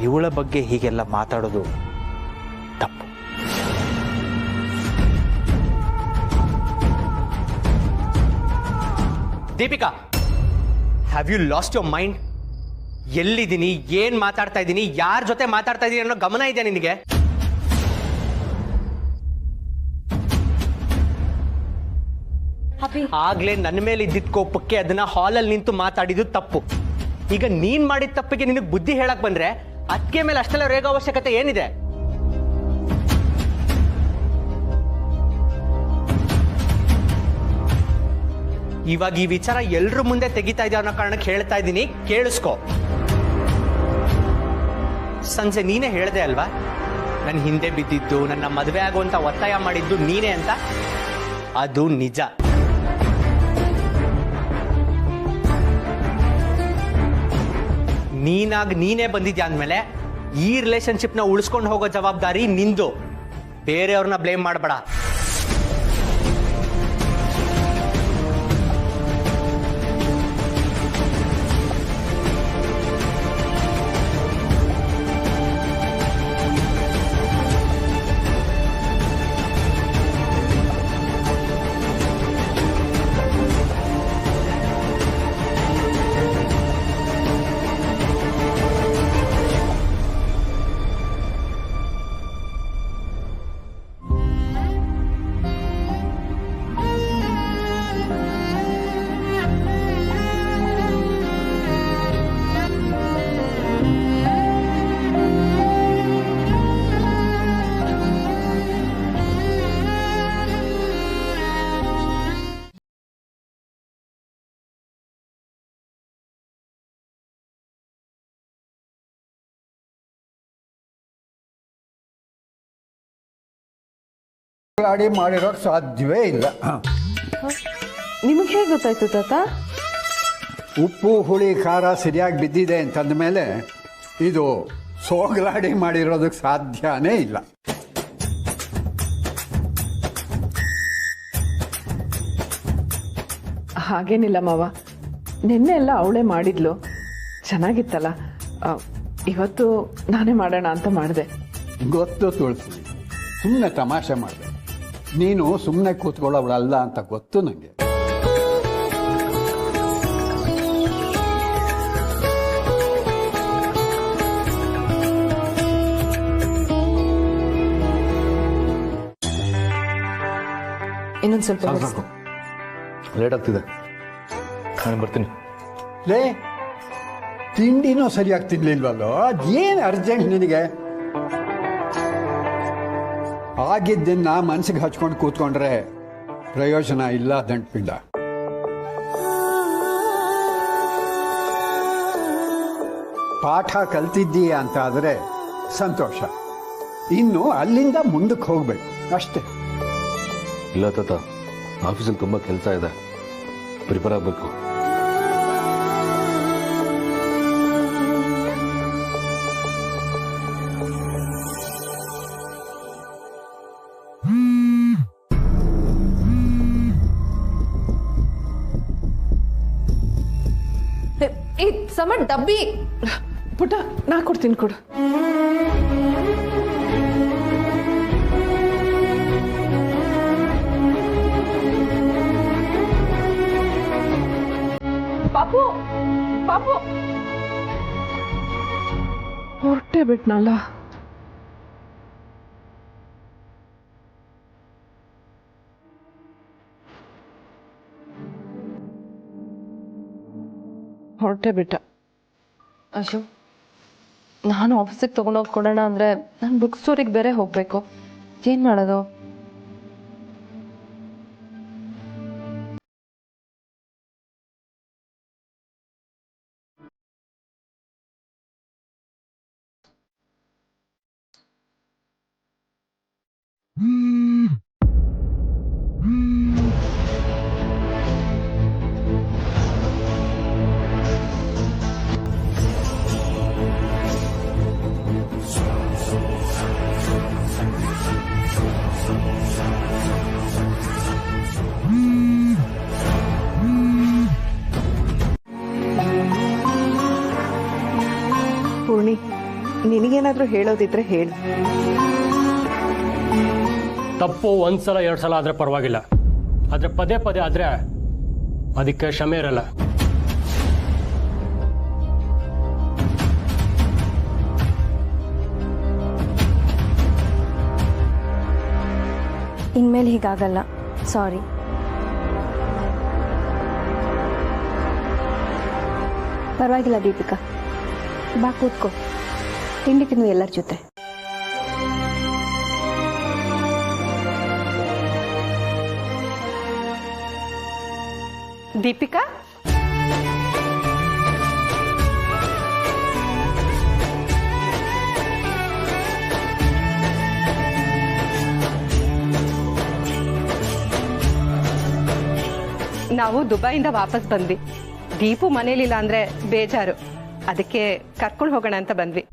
ಇವಳ ಬಗ್ಗೆ ಹೀಗೆಲ್ಲ ಮಾತಾಡೋದು ತಪ್ಪು. Deepika, have you lost your mind? ಎಲ್ಲಿದ್ದೀನಿ, ಏನ್ ಮಾತಾಡ್ತಾ ಇದ್ದೀನಿ, ಯಾರ ಜೊತೆ ಮಾತಾಡ್ತಾ ಇದ್ದೀನಿ ಅನ್ನೋ ಗಮನ ಇದೆಯಾ ನಿನಗೆ? ಆಗ್ಲೇ ನನ್ನ ಮೇಲೆ ಇದ್ದಿದ್ದ ಕೋಪಕ್ಕೆ ಅದನ್ನ ಹಾಲಲ್ಲಿ ನಿಂತು ಮಾತಾಡಿದ್ದು ತಪ್ಪು. ಈಗ ನೀನ್ ಮಾಡಿದ ತಪ್ಪಿಗೆ ನಿನಗೆ ಬುದ್ಧಿ ಹೇಳಕ್ ಬಂದ್ರೆ ಅದಕ್ಕೆ ಮೇಲೆ ಅಷ್ಟೆಲ್ಲ ರೇಗ ಅವಶ್ಯಕತೆ ಏನಿದೆ? ಇವಾಗ ಈ ವಿಚಾರ ಎಲ್ರ ಮುಂದೆ ತೆಗಿತಾ ಇದೆ ಅನ್ನೋ ಕಾರಣಕ್ಕೆ ಹೇಳ್ತಾ ಇದ್ದೀನಿ, ಕೇಳಿಸ್ಕೊ. ಸಂಜೆ ನೀನೇ ಹೇಳ್ದೆ ಅಲ್ವಾ, ನನ್ನ ಹಿಂದೆ ಬಿದ್ದಿದ್ದು, ನನ್ನ ಮದುವೆ ಆಗುವಂತ ಒತ್ತಾಯ ಮಾಡಿದ್ದು ನೀನೇ ಅಂತ. ಅದು ನಿಜ. ನೀನೇ ಬಂದಿದ್ಯಾ ಅಂದ್ಮೇಲೆ ಈ ರಿಲೇಶನ್ಶಿಪ್ನ ಉಳಿಸ್ಕೊಂಡು ಹೋಗೋ ಜವಾಬ್ದಾರಿ ನಿಂದು. ಬೇರೆಯವ್ರನ್ನ ಬ್ಲೇಮ್ ಮಾಡಬೇಡ. ಗಾಡಿ ಮಾಡಿರೋಕ್ಕೆ ಸಾಧ್ಯವೇ ಇಲ್ಲ. ನಿಮಗೆ ಹೇಗೆ ಗೊತ್ತಾಯ್ತು ತಾತ? ಉಪ್ಪು ಹುಳಿ ಖಾರ ಸರಿಯಾಗಿ ಬಿದ್ದಿದೆ ಅಂತಂದ ಮೇಲೆ ಇದು ಸೋಗಲಾಡಿ ಮಾಡಿರೋದಕ್ಕೆ ಸಾಧ್ಯನೇ ಇಲ್ಲ. ಹಾಗೇನಿಲ್ಲ ಮಾವ, ನಿನ್ನೆ ಎಲ್ಲ ಅವಳೇ ಮಾಡಿದ್ಲು, ಚೆನ್ನಾಗಿತ್ತಲ್ಲ. ಇವತ್ತು ನಾನೇ ಮಾಡೋಣ ಅಂತ ಮಾಡಿದೆ. ಗೊತ್ತು ತುಳಸಿ, ಸುಮ್ಮನೆ ತಮಾಷೆ ಮಾಡಿದೆ. ನೀನು ಸುಮ್ಮನೆ ಕೂತ್ಕೊಳ್ಳೋವಳಲ್ಲ ಅಂತ ಗೊತ್ತು ನನಗೆ. ಇನ್ನೊಂದು ಸ್ವಲ್ಪ ಲೇಟ್ ಆಗ್ತಿದೆ, ನಾನು ಬರ್ತೀನಿ. ಲೇ, ತಿಂಡಿನೂ ಸರಿಯಾಗಿ ತಿನ್ಲಿಲ್ವಲ್ಲೋ? ಅದೇನು ಅರ್ಜೆಂಟ್ ನಿನಗೆ? ಆಗಿದ್ದನ್ನ ಮನಸ್ಸಿಗೆ ಹಚ್ಕೊಂಡು ಕೂತ್ಕೊಂಡ್ರೆ ಪ್ರಯೋಜನ ಇಲ್ಲ ದಂಟ್ಪಿಂಡ. ಪಾಠ ಕಲ್ತಿದ್ದೀಯ ಅಂತ ಆದರೆ ಸಂತೋಷ. ಇನ್ನು ಅಲ್ಲಿಂದ ಮುಂದಕ್ಕೆ ಹೋಗ್ಬೇಕು ಅಷ್ಟೇ. ಇಲ್ಲ ತಾತ, ಆಫೀಸಲ್ಲಿ ತುಂಬ ಕೆಲಸ ಇದೆ, ಪ್ರಿಪೇರ್ ಆಗಬೇಕು. ಏ ಸಮ ಡಬ್ಬಿ ಪುಟ್ಟ ನಾ ಕೊಡ್ತೀನಿ ಕೊಡು. ಪಾಪು ಪಾಪು ಹೊರಟೆ ಬಿಟ್ನಲ್ಲ. ಹೊರಟೆ ಬಿಟ್ಟ. ಅಶು, ನಾನು ಆಫೀಸಿಗೆ ತೊಗೊಂಡೋಗಿ ಕೊಡೋಣ ಅಂದರೆ ನಾನು ಬುಕ್ ಸ್ಟೋರಿಗೆ ಬೇರೆ ಹೋಗಬೇಕು. ಏನು ಮಾಡೋದು? ಪೂರ್ಣಿ, ನಿನಗೇನಾದ್ರೂ ಹೇಳೋದಿದ್ರೆ ಹೇಳು. ತಪ್ಪು ಒಂದ್ಸಲ 2 ಸಲ ಆದರೆ ಪರವಾಗಿಲ್ಲ, ಆದರೆ ಪದೇ ಪದೇ ಆದರೆ ಅದಕ್ಕೆ ಕ್ಷಮೆ ಇರಲ್ಲ. ಇನ್ಮೇಲೆ ಹೀಗಾಗಲ್ಲ. ಸಾರಿ. ಪರವಾಗಿಲ್ಲ ದೀಪಿಕಾ, ಬಾ ಕೂತ್ಕೋ, ತಿಂಡಿ ತಿನ್ನು ಎಲ್ಲರ ಜೊತೆ. ದೀಪಿಕಾ, ನಾವು ದುಬೈಯಿಂದ ವಾಪಸ್ ಬಂದ್ವಿ. ದೀಪು ಮನೇಲಿಲ್ಲ ಅಂದ್ರೆ ಬೇಜಾರು, ಅದಕ್ಕೆ ಕರ್ಕೊಂಡು ಹೋಗೋಣ ಅಂತ ಬಂದ್ವಿ.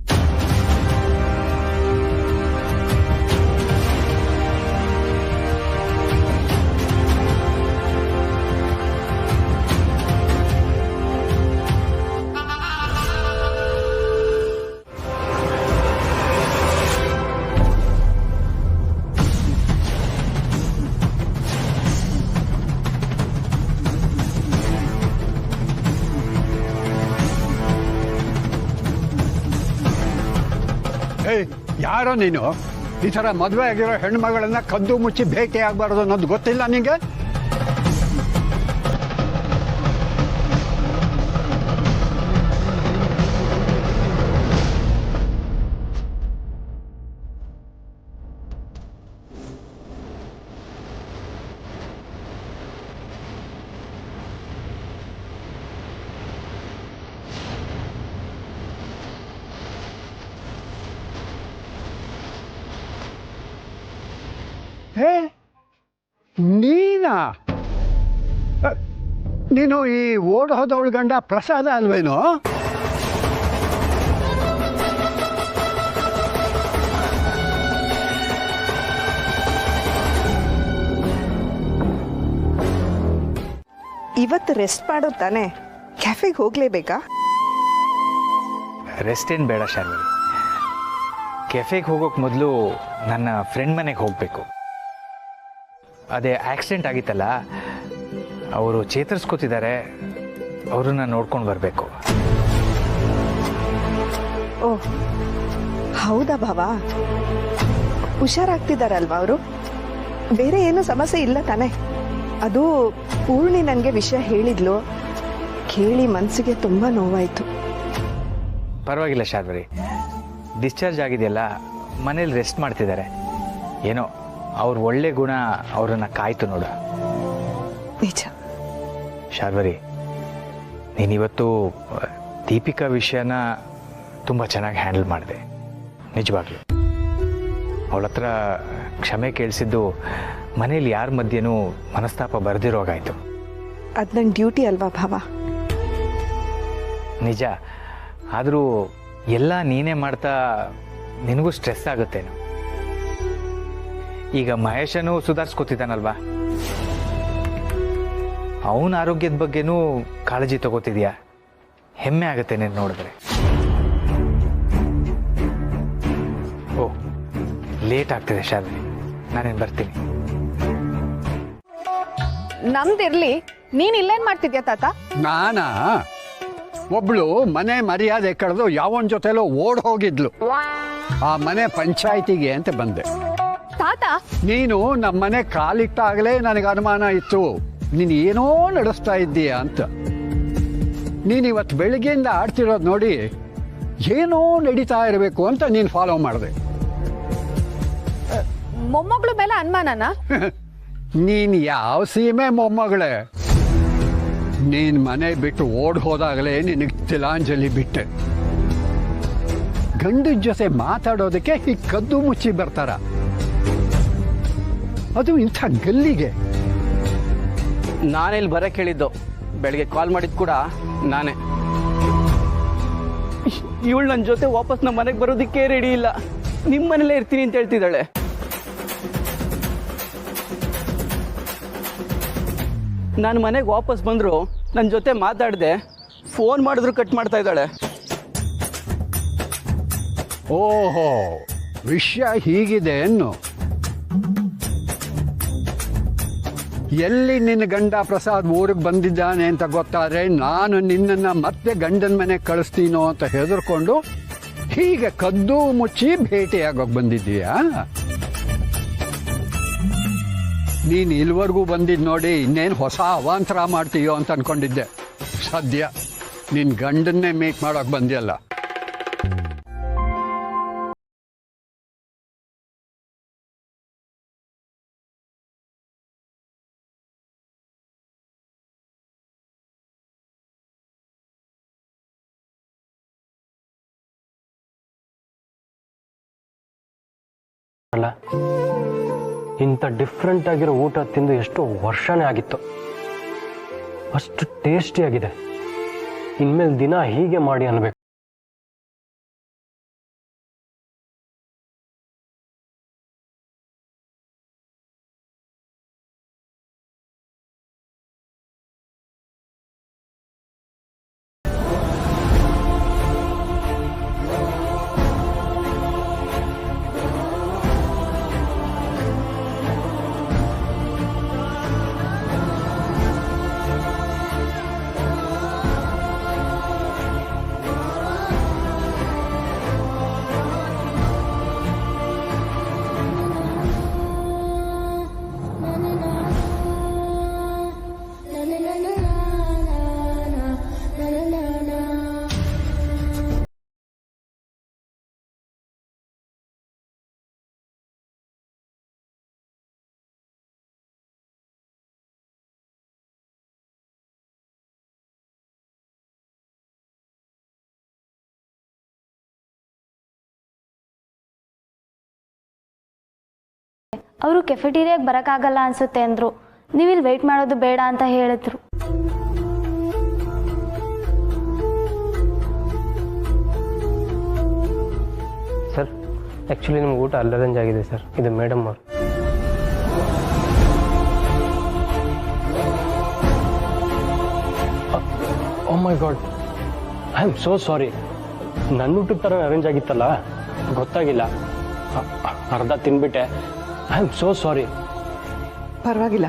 ಯಾರೋ ನೀನು? ಈ ಥರ ಮದುವೆ ಆಗಿರೋ ಹೆಣ್ಮಗಳನ್ನ ಕದ್ದು ಮುಚ್ಚಿ ಭೇಟಿ ಆಗಬಾರ್ದು ಅನ್ನೋದು ಗೊತ್ತಿಲ್ಲ ನಿಂಗೆ? ನೀನಾ? ನೀನು ಈ ಓಡ್ ಹೋದವಳ ಗಂಡ ಪ್ರಸಾದ ಅಲ್ವೇನೋ? ಇವತ್ತು ರೆಸ್ಟ್ ಮಾಡೋ ತಾನೆ, ಕ್ಯಾಫೆಗೆ ಹೋಗ್ಲೇಬೇಕಾ? ರೆಸ್ಟ್ ಏನು ಬೇಡ ಶಾರ್ವರಿ. ಕೆಫೆಗೆ ಹೋಗೋಕೆ ಮೊದಲು ನನ್ನ ಫ್ರೆಂಡ್ ಮನೆಗೆ ಹೋಗಬೇಕು. ಅದೇ ಆಕ್ಸಿಡೆಂಟ್ ಆಗಿತ್ತಲ್ಲ, ಅವರು ಚೇತರಿಸ್ಕೋತಿದ್ದಾರೆ, ಅವ್ರನ್ನ ನೋಡ್ಕೊಂಡು ಬರಬೇಕು. ಓಹ್ ಹೌದಾ ಭಾವ? ಹುಷಾರಾಗ್ತಿದ್ದಾರಲ್ವಾ ಅವರು? ಬೇರೆ ಏನೂ ಸಮಸ್ಯೆ ಇಲ್ಲ ತಾನೆ? ಅದು ಪೂರ್ಣಿ ನನಗೆ ವಿಷಯ ಹೇಳಿದ್ಲು, ಕೇಳಿ ಮನಸ್ಸಿಗೆ ತುಂಬ ನೋವಾಯಿತು. ಪರವಾಗಿಲ್ಲ ಶಾರ್ವರಿ, ಡಿಸ್ಚಾರ್ಜ್ ಆಗಿದೆಯಲ್ಲ, ಮನೇಲಿ ರೆಸ್ಟ್ ಮಾಡ್ತಿದ್ದಾರೆ. ಏನೋ ಅವ್ರ ಒಳ್ಳೆ ಗುಣ ಅವರನ್ನು ಕಾಯ್ತು ನೋಡು. ನಿಜ. ಶಾರ್ವರಿ, ನೀನಿವತ್ತು ದೀಪಿಕಾ ವಿಷಯನ ತುಂಬ ಚೆನ್ನಾಗಿ ಹ್ಯಾಂಡಲ್ ಮಾಡಿದೆ, ನಿಜವಾಗ್ಲೂ. ಅವಳ ಹತ್ರ ಕ್ಷಮೆ ಕೇಳಿಸಿದ್ದು ಮನೇಲಿ ಯಾರ ಮಧ್ಯೆನೂ ಮನಸ್ತಾಪ ಬರೆದಿರೋಗಾಯ್ತು. ಅದು ನನ್ನ ಡ್ಯೂಟಿ ಅಲ್ವಾ ಭಾವ? ನಿಜ. ಆದರೂ ಎಲ್ಲ ನೀನೇ ಮಾಡ್ತಾ ನಿನಗೂ ಸ್ಟ್ರೆಸ್ ಆಗುತ್ತೇನು? ಈಗ ಮಹೇಶನು ಸುಧಾರಿಸ್ಕೊತಿದ್ದಾನಲ್ವಾ, ಅವನ ಆರೋಗ್ಯದ ಬಗ್ಗೆನೂ ಕಾಳಜಿ ತಗೋತಿದ್ಯಾ. ಹೆಮ್ಮೆ ಆಗುತ್ತೆ ನೀನು ನೋಡಿದ್ರೆ. ಓ, ಲೇಟ್ ಆಗ್ತಿದೆ ಶಾಲಿನಿ, ನಾನೇನು ಬರ್ತೀನಿ. ನಮ್ದಿರ್ಲಿ, ನೀನ್ ಇಲ್ಲೇನ್ ಮಾಡ್ತಿದ್ಯಾ ತಾತ? ನಾನಾ? ಒಬ್ಳು ಮನೆ ಮರ್ಯಾದೆ ಕಳೆದು ಯಾವನ್ ಜೊತೆಲೋ ಓಡ್ ಹೋಗಿದ್ಲು. ಆ ಮನೆ ಪಂಚಾಯಿತಿಗೆ ಅಂತ ಬಂದೆ. ತಾತ, ನೀನು ನಮ್ಮನೆ ಕಾಲಿಟ್ಟಾಗಲೇ ನನಗೆ ಅನುಮಾನ ಇತ್ತು, ನೀನು ಏನೋ ನಡೆಸ್ತಾ ಇದ್ದೀಯ ಅಂತ. ನೀನು ಇವತ್ತು ಬೆಳಿಗ್ಗೆಯಿಂದ ಆಡ್ತಿರೋದು ನೋಡಿ ಏನೋ ನಡೀತಾ ಇರಬೇಕು ಅಂತ ನೀನು ಫಾಲೋ ಮಾಡಿದೆ. ಮೊಮ್ಮಗಳ ಮೇಲೆ ಅನುಮಾನನಾ? ನೀನು ಯಾವ ಸೀಮೆ ಮೊಮ್ಮಗಳೇ? ನೀನು ಮನೆ ಬಿಟ್ಟು ಓಡ್ ಹೋದಾಗಲೇ ನಿನಗೆ ತಿಲಾಂಜಲಿ ಬಿಟ್ಟೆ. ಗಂಡನ ಜೊತೆ ಮಾತಾಡೋದಕ್ಕೆ ಹೀಗೆ ಕದ್ದು ಮುಚ್ಚಿ ಬರ್ತಾರ, ಅದು ಇಂಥ ಗಲ್ಲಿಗೆ. ನಾನೆಲ್ಲಿ ಬರಕ್ಕೆ ಹೇಳಿದ್ದು, ಬೆಳಗ್ಗೆ ಕಾಲ್ ಮಾಡಿದ್ದು ಕೂಡ ನಾನೇ. ಇವಳು ನನ್ನ ಜೊತೆ ವಾಪಸ್ ನಮ್ಮ ಮನೆಗೆ ಬರೋದಕ್ಕೆ ರೆಡಿ ಇಲ್ಲ, ನಿಮ್ಮ ಮನೇಲೇ ಇರ್ತೀನಿ ಅಂತ ಹೇಳ್ತಿದ್ದಾಳೆ. ನಾನು ಮನೆಗೆ ವಾಪಸ್ ಬಂದರು ನನ್ನ ಜೊತೆ ಮಾತಾಡಿದೆ, ಫೋನ್ ಮಾಡಿದ್ರು ಕಟ್ ಮಾಡ್ತಾ ಇದ್ದಾಳೆ. ಓಹೋ, ವಿಷಯ ಹೀಗಿದೆ ಅನ್ನು. ಎಲ್ಲಿ ನಿನ್ನ ಗಂಡ ಪ್ರಸಾದ್ ಊರಿಗೆ ಬಂದಿದ್ದಾನೆ ಅಂತ ಗೊತ್ತಾದ್ರೆ ನಾನು ನಿನ್ನನ್ನು ಮತ್ತೆ ಗಂಡನ ಮನೆಗೆ ಕಳಿಸ್ತೀನೋ ಅಂತ ಹೆದರ್ಕೊಂಡು ಹೀಗೆ ಕದ್ದು ಮುಚ್ಚಿ ಭೇಟಿಯಾಗೋಕೆ ಬಂದಿದ್ದೀಯಾ? ನೀನು ಇಲ್ಲಿವರೆಗೂ ಬಂದಿದ್ದು ನೋಡಿ ಇನ್ನೇನು ಹೊಸ ಅವಾಂತರ ಮಾಡ್ತೀಯೋ ಅಂತ ಅನ್ಕೊಂಡಿದ್ದೆ. ಸದ್ಯ ನಿನ್ನ ಗಂಡನ್ನೇ ಮೀಟ್ ಮಾಡೋಕೆ ಬಂದಿಯಲ್ಲ. ಅಲ್ಲ, ಇಂಥ ಡಿಫ್ರೆಂಟ್ ಆಗಿರೋ ಊಟ ತಿಂದು ಎಷ್ಟೋ ವರ್ಷನೇ ಆಗಿತ್ತು. ಅಷ್ಟು ಟೇಸ್ಟಿಯಾಗಿದೆ. ಇನ್ಮೇಲೆ ದಿನ ಹೀಗೆ ಮಾಡಿ ಅನ್ಬೇಕು. ಅವರು ಕೆಫೆಟೀರಿಯಾಗೆ ಬರೋಕ್ಕಾಗಲ್ಲ ಅನ್ಸುತ್ತೆ ಅಂದರು. ನೀವಿಲ್ಲಿ ವೆಯ್ಟ್ ಮಾಡೋದು ಬೇಡ ಅಂತ ಹೇಳಿದ್ರು. ಸರ್, ಆ್ಯಕ್ಚುಲಿ ನಿಮ್ಗೆ ಊಟ ಅಲ್ಲಿ ಅರೇಂಜ್ ಆಗಿದೆ ಸರ್. ಇದು ಮೇಡಮ್ ಅವರು. Oh my god, I am so sorry. ನನ್ನ ಊಟದ ಥರ ಅರೇಂಜ್ ಆಗಿತ್ತಲ್ಲ, ಗೊತ್ತಾಗಿಲ್ಲ. ಅರ್ಧ ತಿನ್ಬಿಟ್ಟೆ. I am so sorry. ಪರವಾಗಿಲ್ಲ,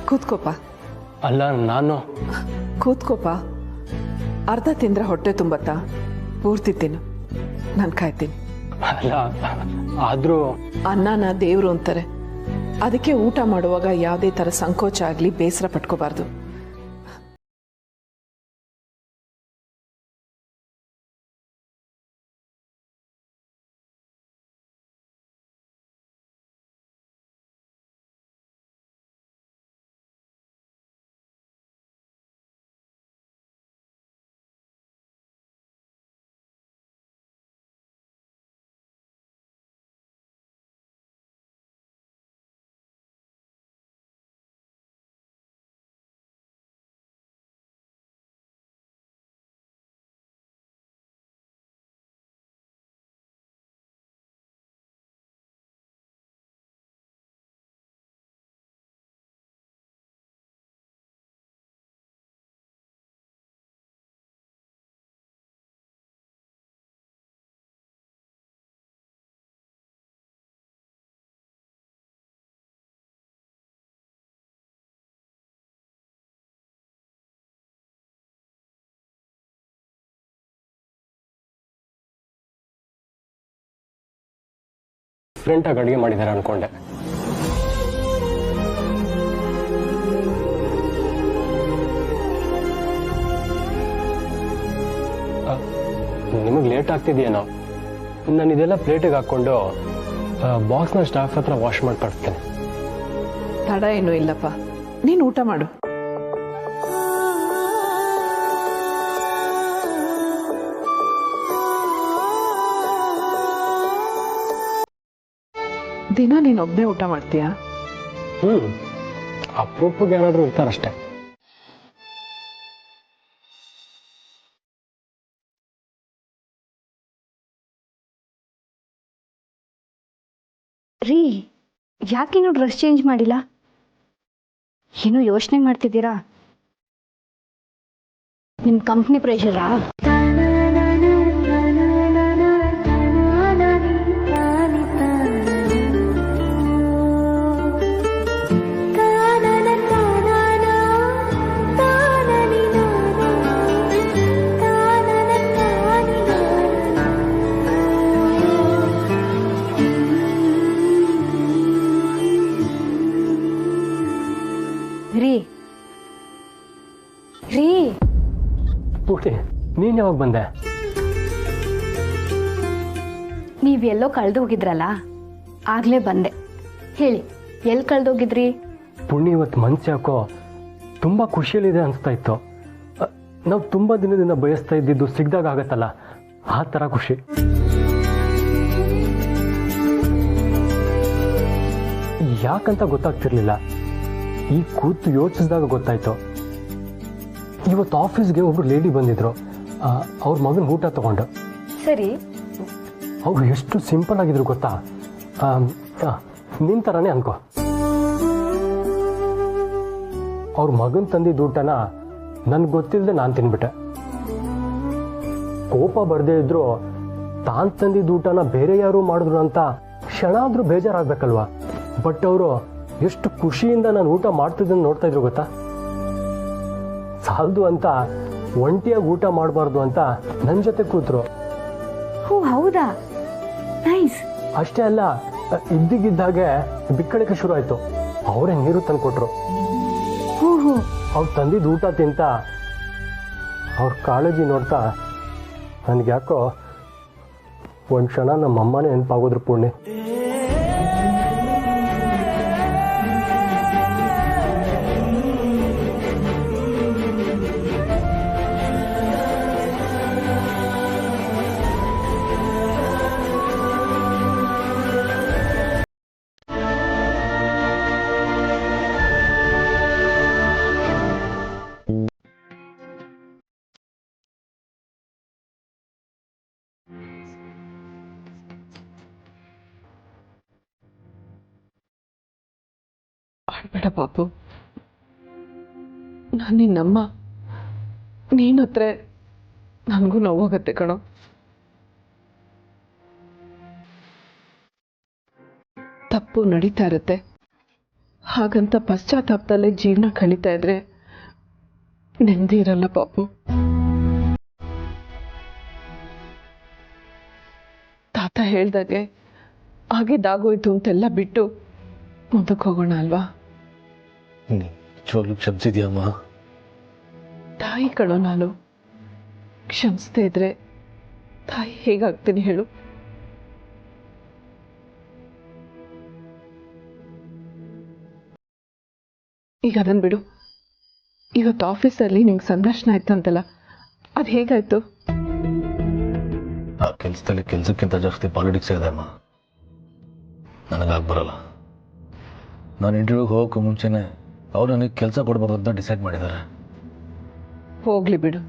ಕೂತ್ಕೋಪ. ಅಲ್ಲ, ನಾನು ಕೂತ್ಕೋಪ. ಅರ್ಧ ತಿಂದ್ರೆ ಹೊಟ್ಟೆ ತುಂಬತ್ತಾ? ಪೂರ್ತಿ ತಿನ್ನು, ನಾನು ಕಾಯ್ತೀನಿ. ಅಲ್ಲ, ಆದರೂ ಅನ್ನನ ದೇವರು ಅಂತಾರೆ, ಅದಕ್ಕೆ ಊಟ ಮಾಡುವಾಗ ಯಾವುದೇ ಥರ ಸಂಕೋಚ ಆಗಲಿ ಬೇಸರ ಪಟ್ಕೋಬಾರ್ದು. ಡಿಫ್ರೆಂಟಾಗಿ ಅಡುಗೆ ಮಾಡಿದ್ದಾರೆ ಅಂದ್ಕೊಂಡೆ. ನಿಮಗೆ ಲೇಟ್ ಆಗ್ತಿದೆಯೇನೋ? ನಾನು ಇದೆಲ್ಲ ಪ್ಲೇಟಿಗೆ ಹಾಕ್ಕೊಂಡು ಬಾಕ್ಸ್ನ ಸ್ಟಾಫ್ ಹತ್ರ ವಾಶ್ ಮಾಡಿ ಕಳಿಸ್ತೇನೆ. ತಡ ಏನೂ ಇಲ್ಲಪ್ಪ, ನೀನು ಊಟ ಮಾಡು. ದಿನ ನೀನೊಬ್ಬನೇ ಊಟ ಮಾಡ್ತೀಯಾ? ಅಪರೂಪಕ್ಕೆ ಏನಾದರೂ ಇರ್ತಾರಷ್ಟೇ. ರೀ, ಯಾಕಿನ್ನೂ ಡ್ರೆಸ್ ಚೇಂಜ್ ಮಾಡಿಲ್ಲ? ಏನೋ ಯೋಚನೆ ಮಾಡ್ತಿದ್ದೀರಾ? ನಿಮ್ಮ ಕಂಪ್ನಿ ಪ್ರೆಷರಾ? ಪೂರ್ತಿ, ನೀನು ಯಾವಾಗ ಬಂದೆ? ನೀವೆಲ್ಲೋ ಕಳೆದು ಹೋಗಿದ್ರಲ್ಲ, ಆಗ್ಲೇ ಬಂದೆ. ಹೇಳಿ, ಎಲ್ಲಿ ಕಳೆದೋಗಿದ್ರಿ? ಪುಣ್ಯ, ಇವತ್ತು ಮನ್ಸು ಯಾಕೋ ತುಂಬ ಖುಷಿಯಲ್ಲಿದೆ ಅನಿಸ್ತಾ ಇತ್ತು. ನಾವು ತುಂಬ ದಿನದಿಂದ ಬಯಸ್ತಾ ಇದ್ದಿದ್ದು ಸಿಗ್ದಾಗ ಆಗತ್ತಲ್ಲ, ಆ ಥರ ಖುಷಿ. ಯಾಕಂತ ಗೊತ್ತಾಗ್ತಿರ್ಲಿಲ್ಲ. ಈ ಕೂತು ಯೋಚಿಸಿದಾಗ ಗೊತ್ತಾಯ್ತು. ಇವತ್ತು ಆಫೀಸ್ಗೆ ಒಬ್ರು ಲೇಡಿ ಬಂದಿದ್ರು, ಅವ್ರ ಮಗನ ಊಟ ತಗೊಂಡು. ಸರಿ, ಅವ್ರು ಎಷ್ಟು ಸಿಂಪಲ್ ಆಗಿದ್ರು ಗೊತ್ತಾ? ನಿನ್ ಥರನೇ ಅನ್ಕೋ. ಅವ್ರ ಮಗನ ತಂದಿದ್ದ ಊಟನ ನನ್ಗೆ ಗೊತ್ತಿಲ್ಲದೆ ನಾನು ತಿನ್ಬಿಟ್ಟೆ. ಕೋಪ ಬರ್ದೇ ಇದ್ರು ತಾನು ತಂದಿದ್ದ ಊಟನ ಬೇರೆ ಯಾರು ಮಾಡಿದ್ರು ಅಂತ ಕ್ಷಣ ಆದ್ರೂ ಬೇಜಾರಾಗ್ಬೇಕಲ್ವಾ? ಬಟ್ ಅವರು ಎಷ್ಟು ಖುಷಿಯಿಂದ ನಾನು ಊಟ ಮಾಡ್ತಿದ್ದನ್ನು ನೋಡ್ತಾ ಇದ್ರು ಗೊತ್ತಾ? ಸಾಲದು ಅಂತ ಒಂಟಿಯಾಗಿ ಊಟ ಮಾಡಬಾರ್ದು ಅಂತ ನನ್ನ ಜೊತೆ ಕೂತ್ರು. ಓ ಹೌದಾ, ನೈಸ್. ಅಷ್ಟೇ ಅಲ್ಲ, ಇದ್ದಿದ್ದಾಗೆ ಬಿಕ್ಕಳಿಕೆ ಶುರು ಆಯ್ತು. ಅವರೇ ನೀರು ತಂದ್ಕೊಟ್ರು. ಅವ್ರು ತಂದಿದ್ದು ಊಟ ತಿಂತ ಅವ್ರ ಕಾಳಜಿ ನೋಡ್ತಾ ನನ್ಗೆ ಯಾಕೋ ಒಂದು ಕ್ಷಣ ನಮ್ಮ ಅಮ್ಮನೇ ನೆನಪಾಗೋದ್ರು ಪುಣ್ಯ. ಆಡ್ಬೇಡ ಪಾಪು, ನಾನು ನಿನ್ನಮ್ಮ. ನೀನತ್ರ ನನಗೂ ನೋವಾಗತ್ತೆ ಕಣೋ. ತಪ್ಪು ನಡೀತಾ ಇರುತ್ತೆ, ಹಾಗಂತ ಪಶ್ಚಾತ್ತಾಪದಲ್ಲೇ ಜೀವನ ಕಳೀತಾ ಇದ್ರೆ ನೆಮ್ಮದಿ ಇರಲ್ಲ ಪಾಪು. ತಾತ ಹೇಳ್ದಾಗೆ ಆಗಿದ್ದಾಗೋಯ್ತು ಅಂತೆಲ್ಲ ಬಿಟ್ಟು ಮುಂದಕ್ಕೆ ಹೋಗೋಣ ಅಲ್ವಾ? ನಿಜವಾಗ್ಲೂ ಕ್ಷಮಿಸಿದ್ಯಮ್ಮ? ತಾಯಿ ಕಣೋ ನಾನು. ಕ್ಷಮಿಸದೇ ಇದ್ರೆ ತಾಯಿ ಹೇಗಾಗ್ತೀನಿ ಹೇಳು? ಈಗ ಅದನ್ನು ಬಿಡು. ಇವತ್ತು ಆಫೀಸಲ್ಲಿ ನಿಮ್ಗೆ ಸಂದರ್ಶನ ಆಯ್ತಂತಲ್ಲ, ಅದು ಹೇಗಾಯ್ತು? ಆ ಕೆಲಸದಲ್ಲಿ ಕೆಲಸಕ್ಕಿಂತ ಜಾಸ್ತಿ ಪಾಲಿಟಿಕ್ಸ್ ಇದೆ ಅಮ್ಮ. ನನಗಾಗಿ ಬರಲ್ಲ. ನಾನು ಇಂಟರ್ವ್ಯೂಗೆ ಹೋಗೋಕ್ಕೂ ಮುಂಚೆನೆ ಅವ್ರು ನನಗೆ ಕೆಲಸ ಕೊಡ್ಬಾರ್ದು ಅಂತ ಡಿಸೈಡ್ ಮಾಡಿದ್ದಾರೆ. ಹೋಗ್ಲಿ ಬಿಡು,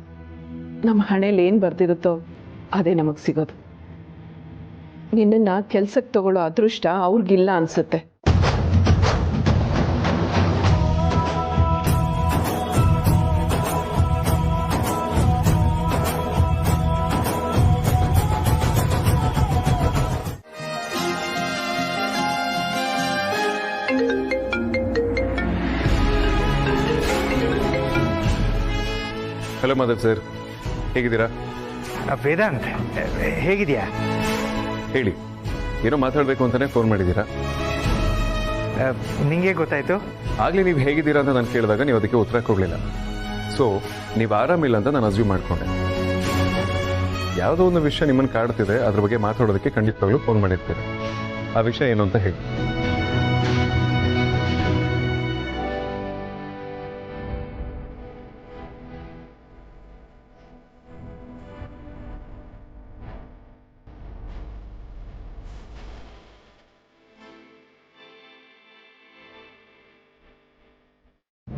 ನಮ್ಮ ಹಣೆಯಲ್ಲಿ ಏನು ಬರ್ದಿರುತ್ತೋ ಅದೇ ನಮಗೆ ಸಿಗೋದು. ನಿನ್ನನ್ನು ಕೆಲ್ಸಕ್ಕೆ ತಗೊಳ್ಳೋ ಅದೃಷ್ಟ ಅವ್ರಿಗಿಲ್ಲ ಅನ್ಸುತ್ತೆ. ಹಲೋ ಮಾಧವ್ ಸರ್, ಹೇಗಿದ್ದೀರಾ? ವೇದಾಂತ್, ಹೇಗಿದೆಯಾ? ಹೇಳಿ, ಏನೋ ಮಾತಾಡಬೇಕು ಅಂತಲೇ ಫೋನ್ ಮಾಡಿದ್ದೀರಾ? ನಿಂಗೆ ಗೊತ್ತಾಯ್ತು? ಆಗಲೇ ನೀವು ಹೇಗಿದ್ದೀರಾ ಅಂತ ನಾನು ಕೇಳಿದಾಗ ನೀವು ಅದಕ್ಕೆ ಉತ್ತರ ಕೊಡಲಿಲ್ಲ. ಸೊ ನೀವು ಆರಾಮಿಲ್ಲ ಅಂತ ನಾನು ಅಸ್ಯೂಮ್ ಮಾಡ್ಕೊಂಡೆ. ಯಾವುದೋ ಒಂದು ವಿಷಯ ನಿಮ್ಮನ್ನು ಕಾಡ್ತಿದೆ, ಅದ್ರ ಬಗ್ಗೆ ಮಾತಾಡೋದಕ್ಕೆ ಖಂಡಿತವಾಗ್ಲೂ ಫೋನ್ ಮಾಡಿರ್ತೀರ. ಆ ವಿಷಯ ಏನು ಅಂತ ಹೇಳಿ.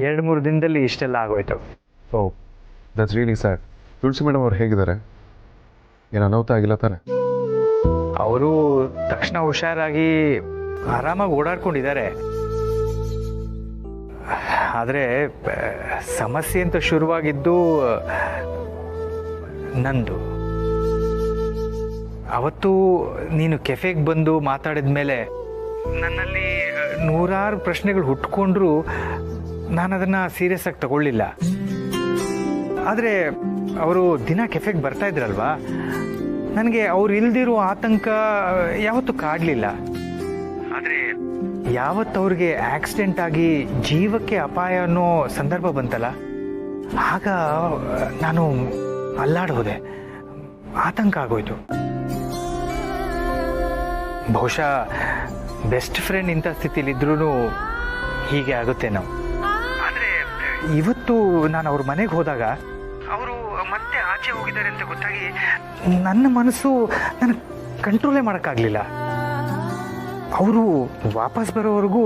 ಎರಡು ಮೂರು ದಿನದಲ್ಲಿ ಇಷ್ಟೆಲ್ಲ ಆಗೋಯ್ತು. Oh, that's really sad. Tulasi madam ಅವ್ರು ಹೇಗಿದ್ದಾರೆ? ಏನು ಅನಾಹುತ ಆಗಿಲ್ಲ ತಾನೆ? ಅವರು ತಕ್ಷಣ ಹುಷಾರಾಗಿ ಆರಾಮಾಗಿ ಓಡಾಡ್ಕೊಂಡಿದ್ದಾರೆ. ಆದರೆ ಸಮಸ್ಯೆ ಅಂತ ಶುರುವಾಗಿದ್ದು ನಂದು. ಅವತ್ತು ನೀನು ಕೆಫೆಗೆ ಬಂದು ಮಾತಾಡಿದ ಮೇಲೆ ನನ್ನಲ್ಲಿ ನೂರಾರು ಪ್ರಶ್ನೆಗಳು ಹುಟ್ಕೊಂಡ್ರು ನಾನು ಅದನ್ನು ಸೀರಿಯಸ್ ಆಗಿ ತಗೊಳ್ಳಿಲ್ಲ. ಆದರೆ ಅವರು ದಿನ ಕೆಫೆಗೆ ಬರ್ತಾ ಇದ್ರಲ್ವಾ, ನನಗೆ ಅವ್ರು ಇಲ್ದಿರೋ ಆತಂಕ ಯಾವತ್ತೂ ಕಾಡಲಿಲ್ಲ. ಆದರೆ ಯಾವತ್ತು ಅವ್ರಿಗೆ ಆಕ್ಸಿಡೆಂಟ್ ಆಗಿ ಜೀವಕ್ಕೆ ಅಪಾಯ ಅನ್ನೋ ಸಂದರ್ಭ ಬಂತಲ್ಲ, ಆಗ ನಾನು ಅಲ್ಲಾಡೋದೆ, ಆತಂಕ ಆಗೋಯ್ತು. ಬಹುಶಃ ಬೆಸ್ಟ್ ಫ್ರೆಂಡ್ ಇಂಥ ಸ್ಥಿತಿಲಿದ್ರೂ ಹೀಗೆ ಆಗುತ್ತೆ ನಾವು. ಆದರೆ ಇವತ್ತು ನಾನು ಅವ್ರ ಮನೆಗೆ ಹೋದಾಗ ಅವರು ಮತ್ತೆ ಆಚೆ ಹೋಗಿದ್ದಾರೆ ಅಂತ ಗೊತ್ತಾಗಿ ನನ್ನ ಮನಸ್ಸು ನನಗೆ ಕಂಟ್ರೋಲೇ ಮಾಡೋಕ್ಕಾಗಲಿಲ್ಲ. ಅವರು ವಾಪಸ್ ಬರೋವರೆಗೂ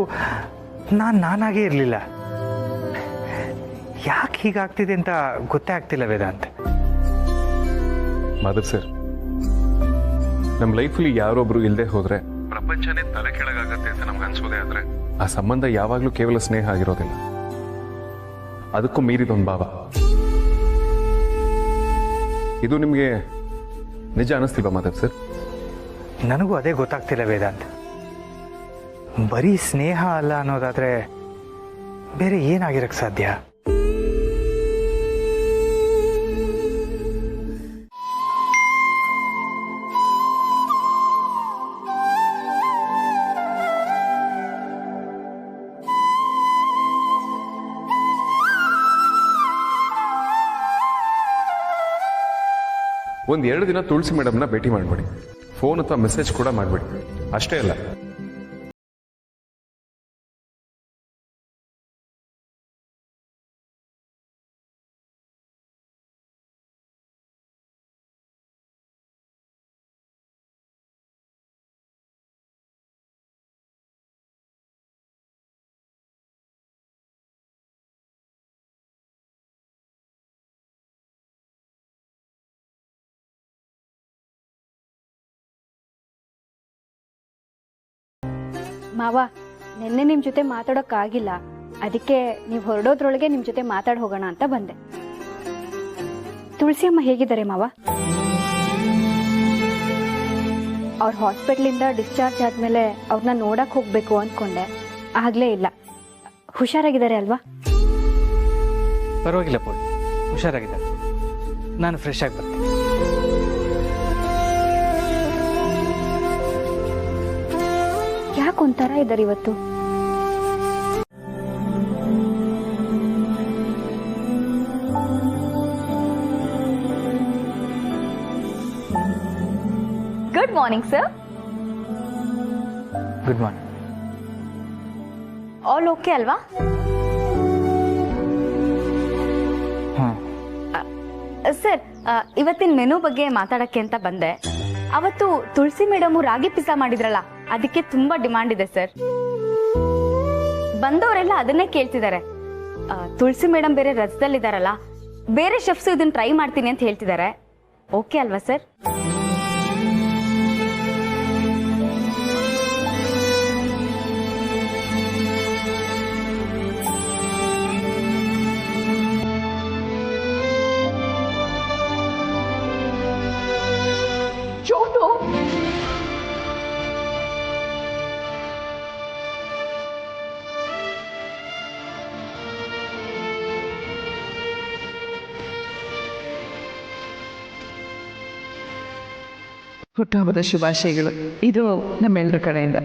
ನಾನಾಗೇ ಇರಲಿಲ್ಲ. ಯಾಕೆ ಹೀಗಾಗ್ತಿದೆ ಅಂತ ಗೊತ್ತೇ ಆಗ್ತಿಲ್ಲ ವೇದಾಂತ್. ಮಾಧವ್ ಸರ್, ನಮ್ಮ ಲೈಫಲ್ಲಿ ಯಾರೊಬ್ರು ಇಲ್ಲದೆ ಹೋದ್ರೆ ಪ್ರಪಂಚನೇ ತಲೆ ಕೆಳಗಾಗತ್ತೆ ಅಂತ ನಮ್ಗೆ ಅನ್ಸೋದೇ ಆದ್ರೆ ಆ ಸಂಬಂಧ ಯಾವಾಗಲೂ ಕೇವಲ ಸ್ನೇಹ ಆಗಿರೋದಿಲ್ಲ, ಅದಕ್ಕೂ ಮೀರಿದೊಂದು ಭಾವ. ಇದು ನಿಮಗೆ ನಿಜ ಅನಿಸ್ತಿಲ್ವಾ ಮಾಧವ್ ಸರ್? ನನಗೂ ಅದೇ ಗೊತ್ತಾಗ್ತಿಲ್ಲ ವೇದಾಂತ್. ಬರೀ ಸ್ನೇಹ ಅಲ್ಲ ಅನ್ನೋದಾದ್ರೆ ಬೇರೆ ಏನಾಗಿರಕ್ಕೆ ಸಾಧ್ಯ? ಒಂದು 2 ದಿನ ತುಳಸಿ ಮೇಡಮ್ನ ಭೇಟಿ ಮಾಡ್ಬಿಡಿ, ಫೋನ್ ಅಥವಾ ಮೆಸೇಜ್ ಕೂಡ ಮಾಡ್ಬಿಡಿ. ಅಷ್ಟೇ ಅಲ್ಲ, ಮಾವ, ನಿನ್ನೆ ನಿಮ್ಮ ಜೊತೆ ಮಾತಾಡೋಕ್ಕಾಗಿಲ್ಲ, ಅದಕ್ಕೆ ನೀವು ಹೊರಡೋದ್ರೊಳಗೆ ನಿಮ್ಮ ಜೊತೆ ಮಾತಾಡಿ ಹೋಗೋಣ ಅಂತ ಬಂದೆ. ತುಳಸಿ ಅಮ್ಮ ಹೇಗಿದ್ದಾರೆ ಮಾವ? ಅವ್ರ ಹಾಸ್ಪಿಟ್ಲಿಂದ ಡಿಸ್ಚಾರ್ಜ್ ಆದಮೇಲೆ ಅವ್ರನ್ನ ನೋಡಕ್ಕೆ ಹೋಗಬೇಕು ಅಂದ್ಕೊಂಡೆ, ಆಗಲೇ ಇಲ್ಲ. ಹುಷಾರಾಗಿದ್ದಾರೆ ಅಲ್ವಾ? ಪರವಾಗಿಲ್ಲ ಪೋಲ್, ಹುಷಾರಾಗಿದ್ದಾರೆ. ನಾನು ಫ್ರೆಶ್ ಆಗಿ ಬರ್ತೀನಿ. ಯಾಕೆ ಒಂಥರ ಇದ್ದಾರೆ ಇವತ್ತು? Good morning sir. Good morning. All okay ಅಲ್ವಾ? ಸರ್, ಇವತ್ತಿನ ಮೆನು ಬಗ್ಗೆ ಮಾತಾಡಕ್ಕೆ ಅಂತ ಬಂದೆ. ಅವತ್ತು ತುಳಸಿ ಮೇಡಮ್ ರಾಗಿ ಪಿಜ್ಜಾ ಮಾಡಿದ್ರಲ್ಲ, ಅದಕ್ಕೆ ತುಂಬಾ ಡಿಮಾಂಡ್ ಇದೆ ಸರ್. ಬಂದವರೆಲ್ಲ ಅದನ್ನೇ ಕೇಳ್ತಿದ್ದಾರೆ. ತುಳಸಿ ಮೇಡಮ್ ಬೇರೆ ರಜದಲ್ಲಿದ್ದಾರಲ್ಲ, ಬೇರೆ ಶೆಫ್ಸ್ ಇದನ್ನ ಟ್ರೈ ಮಾಡ್ತೀನಿ ಅಂತ ಹೇಳ್ತಿದ್ದಾರೆ. ಓಕೆ ಅಲ್ವಾ ಸರ್? ಹುಟ್ಟುಹಬ್ಬದ ಶುಭಾಶಯಗಳು. ಇದು ನಮ್ಮೆಲ್ಲರ ಕಡೆಯಿಂದ.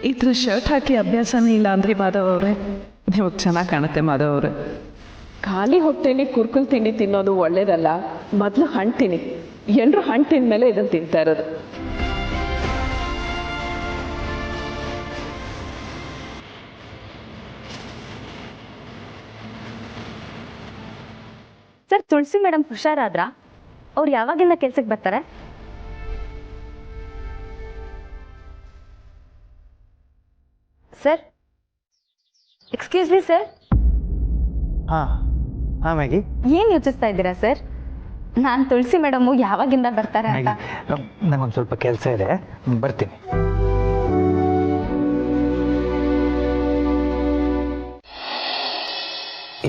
ಈ ಥರ ಶರ್ಟ್ ಹಾಕಿ ಅಭ್ಯಾಸನೇ ಇಲ್ಲ ಅಂದರೆ ಮಾಧವ್ ಅವರೇ, ನೀವು ಚೆನ್ನಾಗಿ ಕಾಣುತ್ತೆ ಮಾಧವ್ ಅವರೇ. ಖಾಲಿ ಹೊಟ್ಟೆಲಿ ಕುರ್ಕುಲ್ ತಿಂಡಿ ತಿನ್ನೋದು ಒಳ್ಳೇದಲ್ಲ. ಮೊದಲು ಹಣ್ಣು ತಿನ್ನಿ. ಎಲ್ಲರೂ ಹಣ್ಣು ತಿಂದಮೇಲೆ ಇದನ್ನು ತಿಂತಾ ಇರೋದು. ಸರ್, ತುಳಸಿ ಮೇಡಮ್ ಹುಷಾರಾದ್ರ? ಅವ್ರು ಯಾವಾಗಿಂದ ಕೆಲ್ಸಕ್ಕೆ ಬರ್ತಾರೆ? Sir, excuse me sir. ಹಾಂ ಮ್ಯಾಗಿ, ಏನು ಯೋಚಿಸ್ತಾ ಇದ್ದೀರಾ ಸರ್? ನಾನು ತುಳಸಿ ಮೇಡಮು ಯಾವಾಗಿಂದ ಬರ್ತಾರೆ ಅಂತ. ನಂಗೊಂದು ಸ್ವಲ್ಪ ಕೆಲಸ ಇದೆ, ಬರ್ತೀನಿ.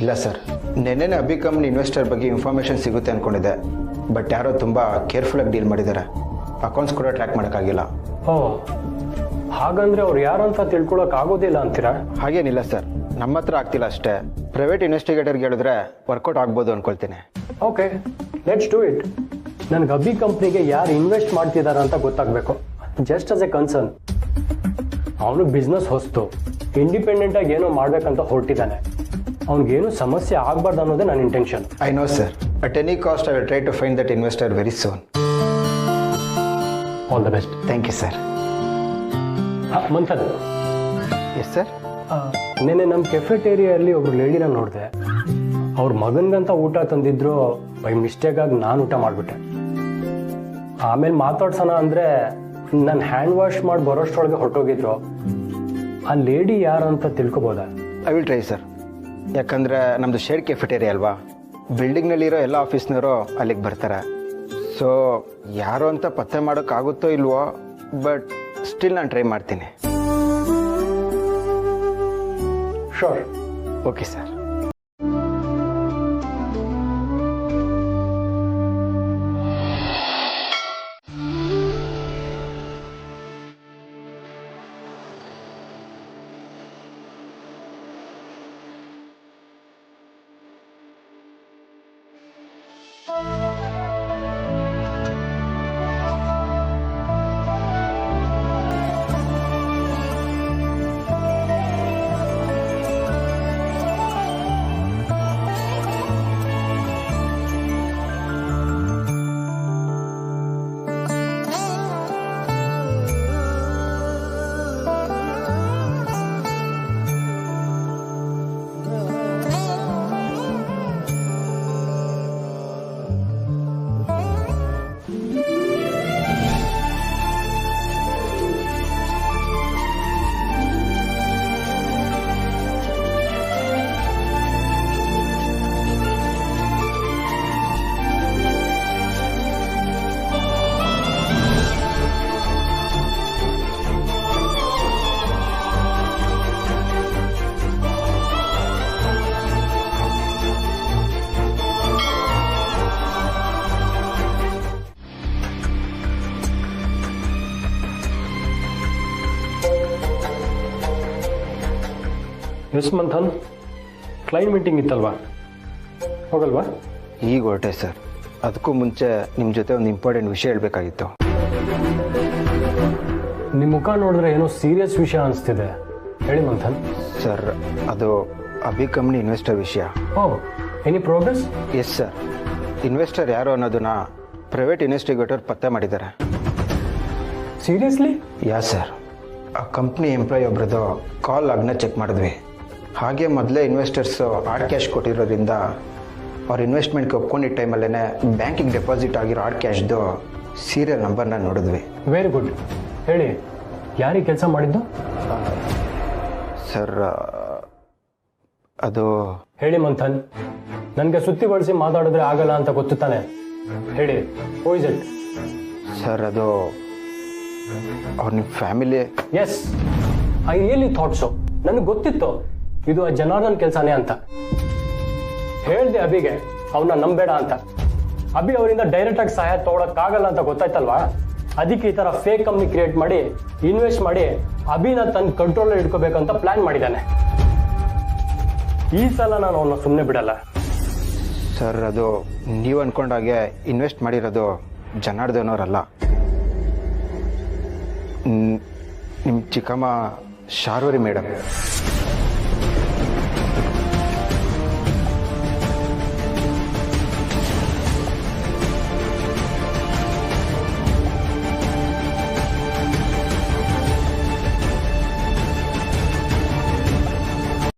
ಇಲ್ಲ ಸರ್, ನೆನ್ನೆನೇ ಅಭಿ ಕಂಪ್ನಿ ಇನ್ವೆಸ್ಟರ್ ಬಗ್ಗೆ ಇನ್ಫಾರ್ಮೇಷನ್ ಸಿಗುತ್ತೆ ಅಂದ್ಕೊಂಡಿದ್ದೆ. ಬಟ್ ಯಾರೋ ತುಂಬ ಕೇರ್ಫುಲ್ಲಾಗಿ ಡೀಲ್ ಮಾಡಿದ್ದಾರೆ. ಅಕೌಂಟ್ಸ್ ಕೂಡ ಟ್ರ್ಯಾಕ್ ಮಾಡೋಕ್ಕಾಗಿಲ್ಲ. ಓ, ಹಾಗಂದ್ರೆ ಅವ್ರು ಯಾರು ಅಂತ ತಿಳ್ಕೊಳಕ್ ಆಗೋದಿಲ್ಲ ಅಂತೀರಾ? ಹಾಗೇನಿಲ್ಲ ಸರ್, ನಮ್ಮ ಹತ್ರ ಆಗ್ತಿಲ್ಲ ಅಷ್ಟೇ. ಪ್ರೈವೇಟ್ ಇನ್ವೆಸ್ಟಿಗೇಟರ್ಗೆ ಹೇಳಿದ್ರೆ ವರ್ಕೌಟ್ ಆಗ್ಬೋದು ಅನ್ಕೊಳ್ತೀನಿ. Okay, let's do it. ನನಗೆ ಅಭಿ ಕಂಪ್ನಿಗೆ ಯಾರು ಇನ್ವೆಸ್ಟ್ ಮಾಡ್ತಿದ್ದಾರೆ ಅಂತ ಗೊತ್ತಾಗಬೇಕು. Just as a concern. ಅವನು ಬಿಸ್ನೆಸ್ ಹೊಸ್ತು, ಇಂಡಿಪೆಂಡೆಂಟಾಗಿ ಏನೋ ಮಾಡ್ಬೇಕಂತ ಹೊರಟಿದ್ದಾನೆ. ಅವ್ನಿಗೇನು ಸಮಸ್ಯೆ ಆಗಬಾರ್ದು ಅನ್ನೋದೇ ನನ್ನ intention. I know sir, at any cost I will try to find that investor very soon. All the best. Thank you sir. Manthan. Yes sir. ನೆನ್ನೆ ನಮ್ಮ ಕೆಫೆಟೇರಿಯಲ್ಲಿ ಒಬ್ರು ಲೇಡಿನ ನೋಡಿದೆ. ಅವ್ರ ಮಗನಿಗಂತ ಊಟ ತಂದಿದ್ರು, ಬೈ ಮಿಸ್ಟೇಕಾಗಿ ನಾನು ಊಟ ಮಾಡಿಬಿಟ್ಟೆ. ಆಮೇಲೆ ಮಾತಾಡ್ಸೋಣ ಅಂದರೆ ನಾನು ಹ್ಯಾಂಡ್ ವಾಶ್ ಮಾಡಿ ಬರೋಷ್ಟರೊಳಗೆ ಹೊರಟೋಗಿದ್ರು. ಆ ಲೇಡಿ ಯಾರು ಅಂತ ತಿಳ್ಕೊಬೋದಾ? I will try sir. ಯಾಕಂದರೆ ನಮ್ಮದು ಶೇರ್ಡ್ ಕೆಫೆಟೇರಿಯಾ ಅಲ್ವಾ, ಬಿಲ್ಡಿಂಗ್ನಲ್ಲಿರೋ ಎಲ್ಲ ಆಫೀಸ್ನವರು ಅಲ್ಲಿಗೆ ಬರ್ತಾರೆ. ಸೊ ಯಾರು ಅಂತ ಪತ್ತೆ ಮಾಡೋಕ್ಕಾಗುತ್ತೋ ಇಲ್ವೋ, ಬಟ್ ಸ್ಟಿಲ್ ನಾನು ಟ್ರೈ ಮಾಡ್ತೀನಿ. Sure. Okay sir. Yes Manthan, client meeting ಇತ್ತಲ್ವಾ, ಹೋಗಲ್ವಾ? ಈಗ ಹೊರಟೆ ಸರ್. ಅದಕ್ಕೂ ಮುಂಚೆ ನಿಮ್ಮ ಜೊತೆ ಒಂದು ಇಂಪಾರ್ಟೆಂಟ್ ವಿಷಯ ಹೇಳಬೇಕಾಗಿತ್ತು. ನಿಮ್ಮ ಮುಖ ನೋಡಿದ್ರೆ ಏನೋ ಸೀರಿಯಸ್ ವಿಷಯ ಅನಿಸ್ತಿದೆ. ಹೇಳಿ ಮಂಥನ್. ಸರ್, ಅದು ಅಭಿ ಕಂಪ್ನಿ ಇನ್ವೆಸ್ಟರ್ ವಿಷಯ. Oh, any progress? Yes sir. Investor ಯಾರು ಅನ್ನೋದನ್ನ ಪ್ರೈವೇಟ್ ಇನ್ವೆಸ್ಟಿಗೇಟರ್ ಪತ್ತೆ ಮಾಡಿದ್ದಾರೆ. ಸೀರಿಯಸ್ಲಿ? Yeah sir. ಆ ಕಂಪ್ನಿ ಎಂಪ್ಲಾಯಿ ಒಬ್ರದ್ದು ಕಾಲ್ ಲಾಗ್ನ ಚೆಕ್ ಮಾಡಿದ್ವಿ. ಹಾಗೆ ಮೊದಲೇ ಇನ್ವೆಸ್ಟರ್ಸು ಹಾರ್ಡ್ ಕ್ಯಾಶ್ ಕೊಟ್ಟಿರೋದ್ರಿಂದ ಅವ್ರ ಇನ್ವೆಸ್ಟ್ಮೆಂಟ್ಗೆ ಒಪ್ಕೊಂಡಿದ್ದ ಟೈಮಲ್ಲೇ ಬ್ಯಾಂಕಿಗೆ ಡೆಪಾಸಿಟ್ ಆಗಿರೋ ಹಾರ್ಡ್ ಕ್ಯಾಶ್ದು ಸೀರಿಯಲ್ ನಂಬರ್ನ ನೋಡಿದ್ವಿ. Very good. ಹೇಳಿ, ಯಾರಿಗೆ ಕೆಲಸ ಮಾಡಿದ್ದು? ಸರ್, ಅದು... ಹೇಳಿ ಮಂಥನ್, ನನಗೆ ಸುತ್ತಿ ಬಳಸಿ ಮಾತಾಡಿದ್ರೆ ಆಗಲ್ಲ ಅಂತ ಗೊತ್ತು ತಾನೆ. ಹೇಳಿ, ಹೂ ಇಸ್ ಇಟ್? ಸರ್, ಅದು ಅವ್ರ ನಿಮ್ಮ family. Yes, I really thought so. ನನಗೆ ಗೊತ್ತಿತ್ತು ಇದು ಆ ಜನಾರ್ದನ್ ಕೆಲಸನೇ ಅಂತ. ಹೇಳ್ದೆ ಅಭಿಗೆ ಅವನ್ನ ನಂಬೇಡ ಅಂತ. ಅಭಿ ಅವರಿಂದ ಡೈರೆಕ್ಟ್ ಆಗಿ ಸಹಾಯ ತಗೊಳಕ್ಕಾಗಲ್ಲ ಅಂತ ಗೊತ್ತಾಯ್ತಲ್ವಾ? ಅದಕ್ಕೆ ಈ ತರ ಫೇಕ್ ಕಂಪ್ನಿ ಕ್ರಿಯೇಟ್ ಮಾಡಿ ಇನ್ವೆಸ್ಟ್ ಮಾಡಿ ಅಭಿನ ತನ್ನ ಕಂಟ್ರೋಲ್ ಇಟ್ಕೋಬೇಕಂತ ಪ್ಲಾನ್ ಮಾಡಿದ್ದಾನೆ. ಈ ಸಲ ನಾನು ಅವನ್ನ ಸುಮ್ಮನೆ ಬಿಡಲ್ಲ. ಸರ್, ಅದು ನೀವು ಅನ್ಕೊಂಡಾಗೆ ಇನ್ವೆಸ್ಟ್ ಮಾಡಿರೋದು ಜನಾರ್ದನ್ ಅವರಲ್ಲ, ನಿಮ್ಮ ಚಿಕ್ಕಮ್ಮ ಶಾರ್ವರಿ ಮೇಡಮ್.